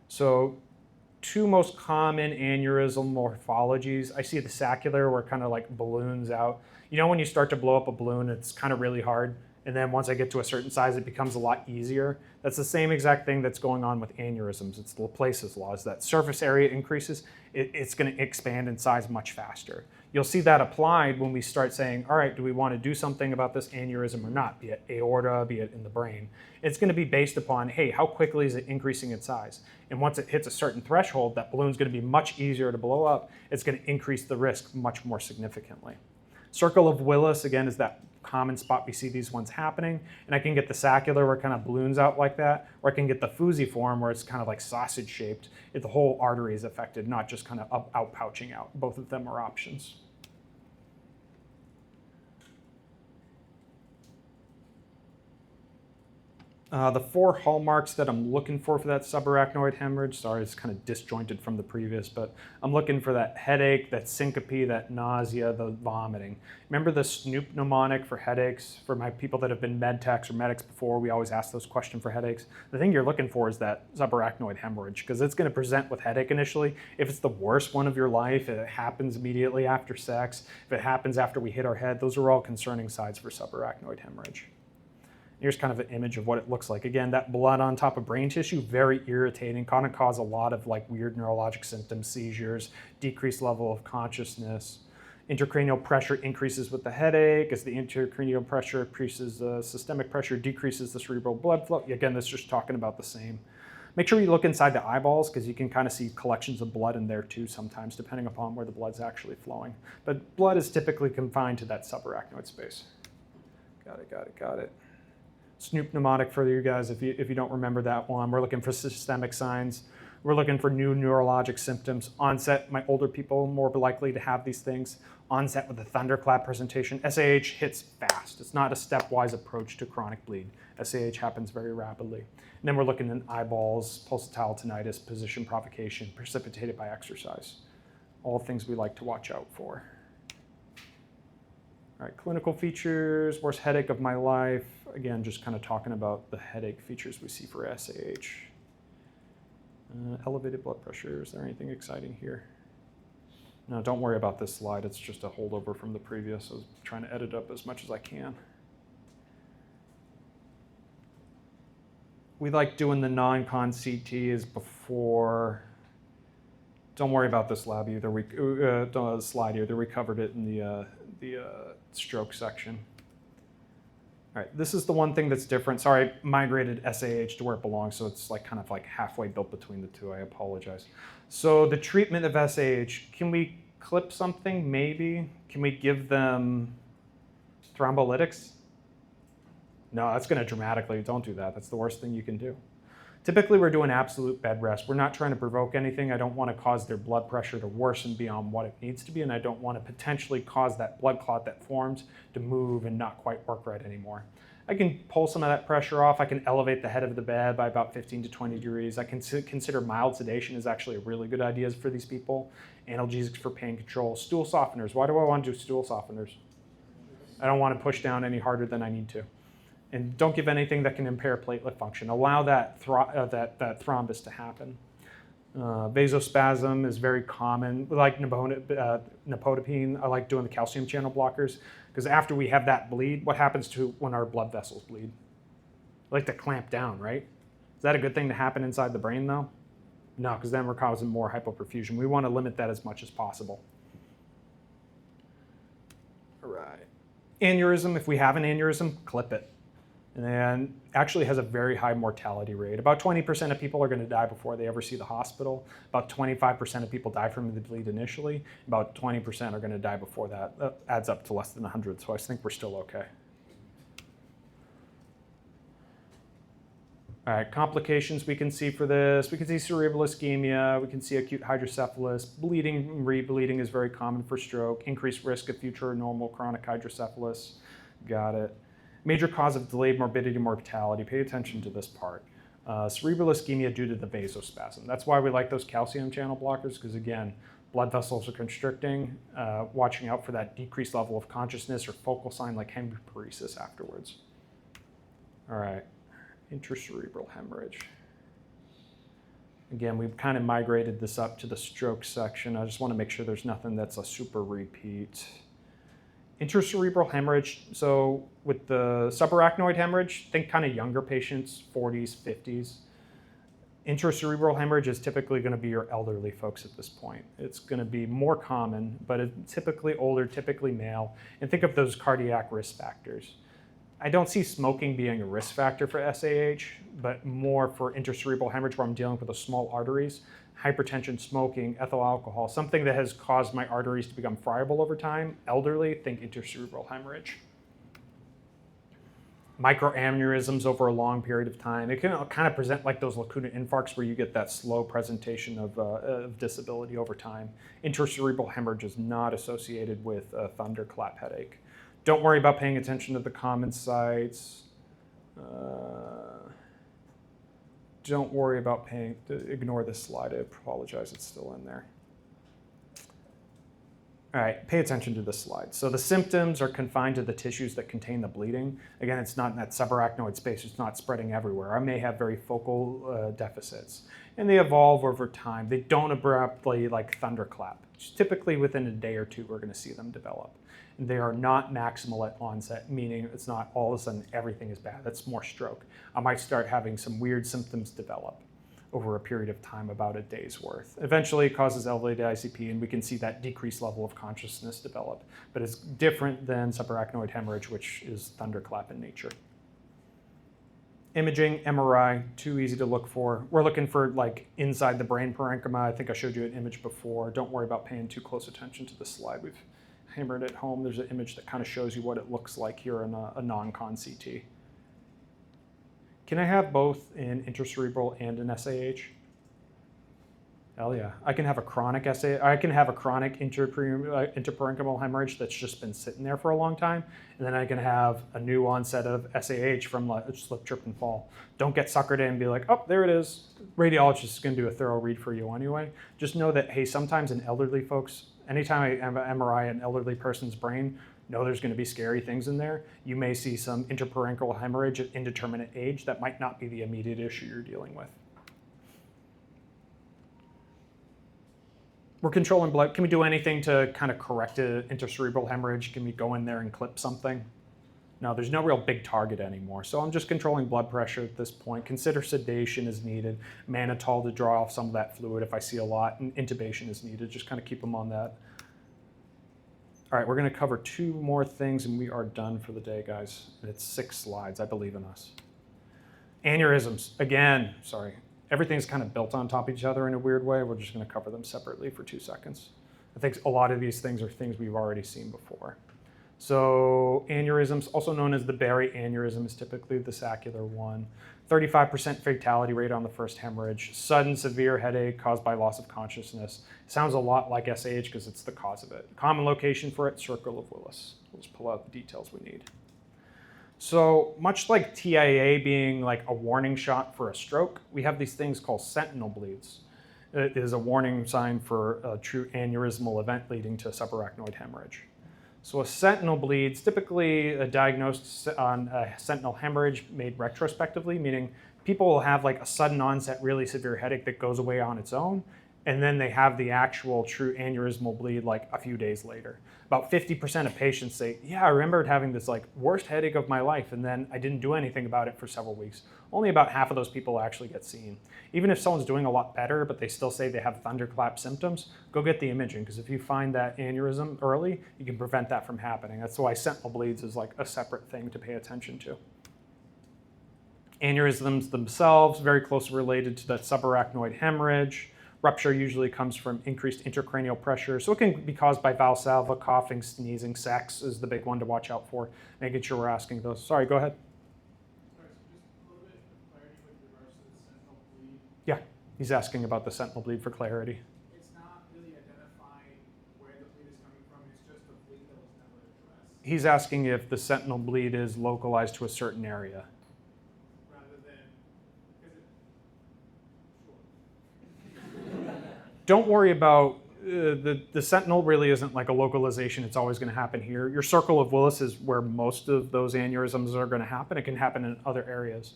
So two most common aneurysm morphologies. I see the saccular where it kind of like balloons out. You know when you start to blow up a balloon, it's kind of really hard. And then once I get to a certain size, it becomes a lot easier. That's the same exact thing that's going on with aneurysms. It's Laplace's law. As that surface area increases, it's going to expand in size much faster. You'll see that applied when we start saying, all right, do we want to do something about this aneurysm or not, be it aorta, be it in the brain. It's going to be based upon, hey, how quickly is it increasing in size? And once it hits a certain threshold, that balloon's going to be much easier to blow up. It's going to increase the risk much more significantly. Circle of Willis, again, is that common spot we see these ones happening. And I can get the saccular where it kind of balloons out like that, or I can get the fusiform where it's kind of like sausage shaped. The whole artery is affected, not just kind of outpouching out. Both of them are options. The 4 hallmarks that I'm looking for that subarachnoid hemorrhage, sorry, it's kind of disjointed from the previous, but I'm looking for that headache, that syncope, that nausea, the vomiting. Remember the Snoop mnemonic for headaches? For my people that have been med techs or medics before, we always ask those questions for headaches. The thing you're looking for is that subarachnoid hemorrhage, because it's going to present with headache initially. If it's the worst one of your life, if it happens immediately after sex, if it happens after we hit our head, those are all concerning signs for subarachnoid hemorrhage. Here's kind of an image of what it looks like. Again, that blood on top of brain tissue, very irritating, kind of cause a lot of like weird neurologic symptoms, seizures, decreased level of consciousness. Intracranial pressure increases with the headache. As the intracranial pressure increases, the systemic pressure decreases the cerebral blood flow. Again, this is just talking about the same. Make sure you look inside the eyeballs because you can kind of see collections of blood in there too sometimes, depending upon where the blood's actually flowing. But blood is typically confined to that subarachnoid space. Got it. Snoop mnemonic for you guys if you don't remember that one. We're looking for systemic signs. We're looking for new neurologic symptoms. Onset, my older people more likely to have these things. Onset with a thunderclap presentation. SAH hits fast. It's not a stepwise approach to chronic bleed. SAH happens very rapidly. And then we're looking in eyeballs, pulsatile tinnitus, position provocation, precipitated by exercise. All things we like to watch out for. All right, clinical features, worst headache of my life. Again, just kind of talking about the headache features we see for SAH. Elevated blood pressure, is there anything exciting here? No, don't worry about this slide. It's just a holdover from the previous. I was trying to edit up as much as I can. We like doing the non-con CTs before. Don't worry about this slide either. We covered it in the stroke section. All right, this is the one thing that's different. Sorry, I migrated SAH to where it belongs, so it's like kind of like halfway built between the two. I apologize. So the treatment of SAH, can we clip something? Maybe. Can we give them thrombolytics? No, that's going to dramatically. Don't do that. That's the worst thing you can do. Typically, we're doing absolute bed rest. We're not trying to provoke anything. I don't want to cause their blood pressure to worsen beyond what it needs to be, and I don't want to potentially cause that blood clot that forms to move and not quite work right anymore. I can pull some of that pressure off. I can elevate the head of the bed by about 15 to 20 degrees. I can consider mild sedation is actually a really good idea for these people. Analgesics for pain control. Stool softeners. Why do I want to do stool softeners? I don't want to push down any harder than I need to. And don't give anything that can impair platelet function. Allow that thrombus to happen. Vasospasm is very common. Like napodipine, I like doing the calcium channel blockers because after we have that bleed, what happens to when our blood vessels bleed? I like to clamp down, right? Is that a good thing to happen inside the brain though? No, because then we're causing more hypoperfusion. We want to limit that as much as possible. All right. Aneurysm, if we have an aneurysm, clip it. And actually has a very high mortality rate. About 20% of people are going to die before they ever see the hospital. About 25% of people die from the bleed initially. About 20% are going to die before that. That adds up to less than 100, so I think we're still okay. All right, complications we can see for this. We can see cerebral ischemia. We can see acute hydrocephalus. Bleeding, rebleeding is very common for stroke. Increased risk of future normal chronic hydrocephalus. Got it. Major cause of delayed morbidity and mortality. Pay attention to this part. Cerebral ischemia due to the vasospasm. That's why we like those calcium channel blockers, because again, blood vessels are constricting, watching out for that decreased level of consciousness or focal sign like hemiparesis afterwards. All right, intracerebral hemorrhage. Again, we've kind of migrated this up to the stroke section. I just want to make sure there's nothing that's a super repeat. Intracerebral hemorrhage, so with the subarachnoid hemorrhage, think kind of younger patients, 40s, 50s. Intracerebral hemorrhage is typically going to be your elderly folks at this point. It's going to be more common, but it's typically older, typically male. And think of those cardiac risk factors. I don't see smoking being a risk factor for SAH, but more for intracerebral hemorrhage where I'm dealing with the small arteries. Hypertension, smoking, ethyl alcohol, something that has caused my arteries to become friable over time. Elderly, think intracerebral hemorrhage. Microaneurysms over a long period of time. It can kind of present like those lacuna infarcts where you get that slow presentation of disability over time. Intracerebral hemorrhage is not associated with a thunderclap headache. Don't worry about paying attention to the common sites. don't worry about paying, ignore this slide. I apologize, it's still in there. All right, pay attention to this slide. So the symptoms are confined to the tissues that contain the bleeding. Again, it's not in that subarachnoid space, it's not spreading everywhere. I may have very focal deficits, and they evolve over time. They don't abruptly like thunderclap. Typically within a day or two, we're gonna see them develop. And they are not maximal at onset, meaning it's not all of a sudden everything is bad. That's more stroke. I might start having some weird symptoms develop over a period of time, about a day's worth. Eventually it causes elevated ICP, and we can see that decreased level of consciousness develop. But it's different than subarachnoid hemorrhage, which is thunderclap in nature. Imaging, MRI, too easy to look for. We're looking for like inside the brain parenchyma. I think I showed you an image before. Don't worry about paying too close attention to the slide. We've hammered it home. There's an image that kind of shows you what it looks like here in a non-con CT. Can I have both an intracerebral and an SAH? Hell yeah. I can have a chronic I can have a chronic interparenchymal hemorrhage that's just been sitting there for a long time, and then I can have a new onset of SAH from slip, trip, and fall. Don't get suckered in and be like, oh, there it is. Radiologist is going to do a thorough read for you anyway. Just know that, hey, sometimes in elderly folks, anytime I have an MRI an elderly person's brain, know there's going to be scary things in there. You may see some interparenchymal hemorrhage at indeterminate age. That might not be the immediate issue you're dealing with. We're controlling blood. Can we do anything to kind of correct an intracerebral hemorrhage? Can we go in there and clip something? No, there's no real big target anymore. So I'm just controlling blood pressure at this point. Consider sedation is needed. Mannitol to draw off some of that fluid if I see a lot. And intubation is needed. Just kind of keep them on that. All right, we're going to cover 2 more things and we are done for the day, guys. It's 6 slides. I believe in us. Aneurysms. Again, sorry. Everything's kind of built on top of each other in a weird way. We're just going to cover them separately for 2 seconds. I think a lot of these things are things we've already seen before. So aneurysms, also known as the Barry aneurysm, is typically the saccular one. 35% fatality rate on the first hemorrhage. Sudden severe headache caused by loss of consciousness. Sounds a lot like SAH because it's the cause of it. Common location for it, circle of Willis. We'll just pull out the details we need. So much like TIA being like a warning shot for a stroke, we have these things called sentinel bleeds. It is a warning sign for a true aneurysmal event leading to subarachnoid hemorrhage. So a sentinel bleed's typically diagnosed on a sentinel hemorrhage made retrospectively, meaning people will have like a sudden onset really severe headache that goes away on its own, and then they have the actual true aneurysmal bleed like a few days later. About 50% of patients say, yeah, I remembered having this like worst headache of my life, and then I didn't do anything about it for several weeks. Only about half of those people actually get seen. Even if someone's doing a lot better, but they still say they have thunderclap symptoms, go get the imaging, because if you find that aneurysm early, you can prevent that from happening. That's why sentinel bleeds is like a separate thing to pay attention to. Aneurysms themselves, very closely related to that subarachnoid hemorrhage. Rupture usually comes from increased intracranial pressure, so it can be caused by Valsalva, coughing, sneezing. Sex is the big one to watch out for, making sure we're asking those. Sorry, go ahead. Sorry, so just a little bit of clarity with regards to the sentinel bleed. Yeah, he's asking about the sentinel bleed for clarity. It's not really identifying where the bleed is coming from, it's just a bleed that was never addressed. He's asking if the sentinel bleed is localized to a certain area. Rather than, because it, Don't worry about, the sentinel really isn't like a localization. It's always going to happen here. Your circle of Willis is where most of those aneurysms are going to happen. It can happen in other areas.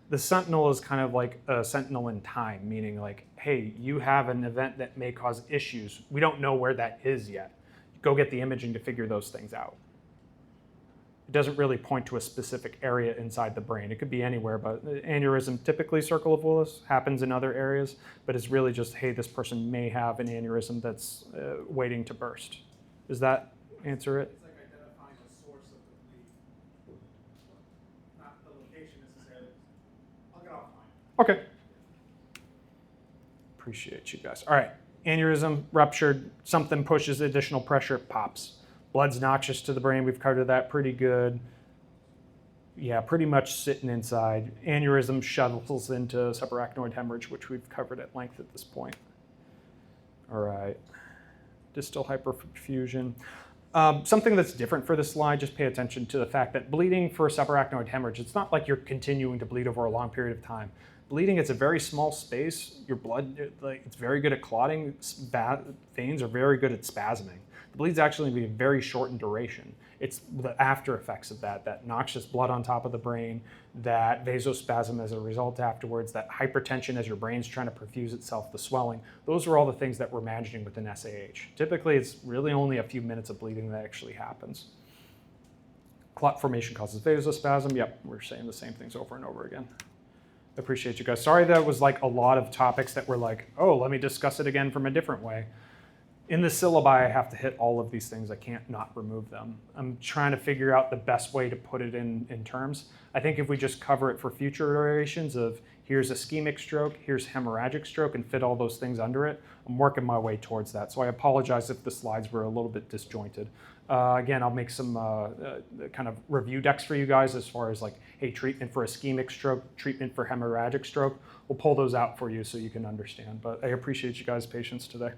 The sentinel is kind of like a sentinel in time, meaning like, hey, you have an event that may cause issues. We don't know where that is yet. Go get the imaging to figure those things out. It doesn't really point to a specific area inside the brain. It could be anywhere, but aneurysm, typically circle of Willis, happens in other areas, but it's really just, hey, this person may have an aneurysm that's waiting to burst. Does that answer it? it's like identifying the source of the bleed, not the location necessarily. I'll get offline. Okay. Appreciate you guys. All right, aneurysm, ruptured, something pushes additional pressure, it pops. Blood's noxious to the brain. We've covered that pretty good. Yeah, pretty much sitting inside. Aneurysm shuttles into subarachnoid hemorrhage, which we've covered at length at this point. All right. Distal hyperperfusion. Something that's different for this slide, just pay attention to the fact that bleeding for subarachnoid hemorrhage, it's not like you're continuing to bleed over a long period of time. Bleeding, it's a very small space. Your blood, it's very good at clotting. Veins are very good at spasming. The bleed's actually going to be very short in duration. It's the after effects of that noxious blood on top of the brain, that vasospasm as a result afterwards, that hypertension as your brain's trying to perfuse itself, the swelling. Those are all the things that we're managing with an SAH. Typically, it's really only a few minutes of bleeding that actually happens. Clot formation causes vasospasm. Yep, we're saying the same things over and over again. I appreciate you guys. Sorry that was like a lot of topics that were like, oh, let me discuss it again from a different way. In the syllabi, I have to hit all of these things. I can't not remove them. I'm trying to figure out the best way to put it in terms. I think if we just cover it for future iterations of here's ischemic stroke, here's hemorrhagic stroke, and fit all those things under it, I'm working my way towards that. So I apologize if the slides were a little bit disjointed. Again, I'll make some kind of review decks for you guys as far as like, hey, treatment for ischemic stroke, treatment for hemorrhagic stroke. We'll pull those out for you so you can understand. But I appreciate you guys' patience today.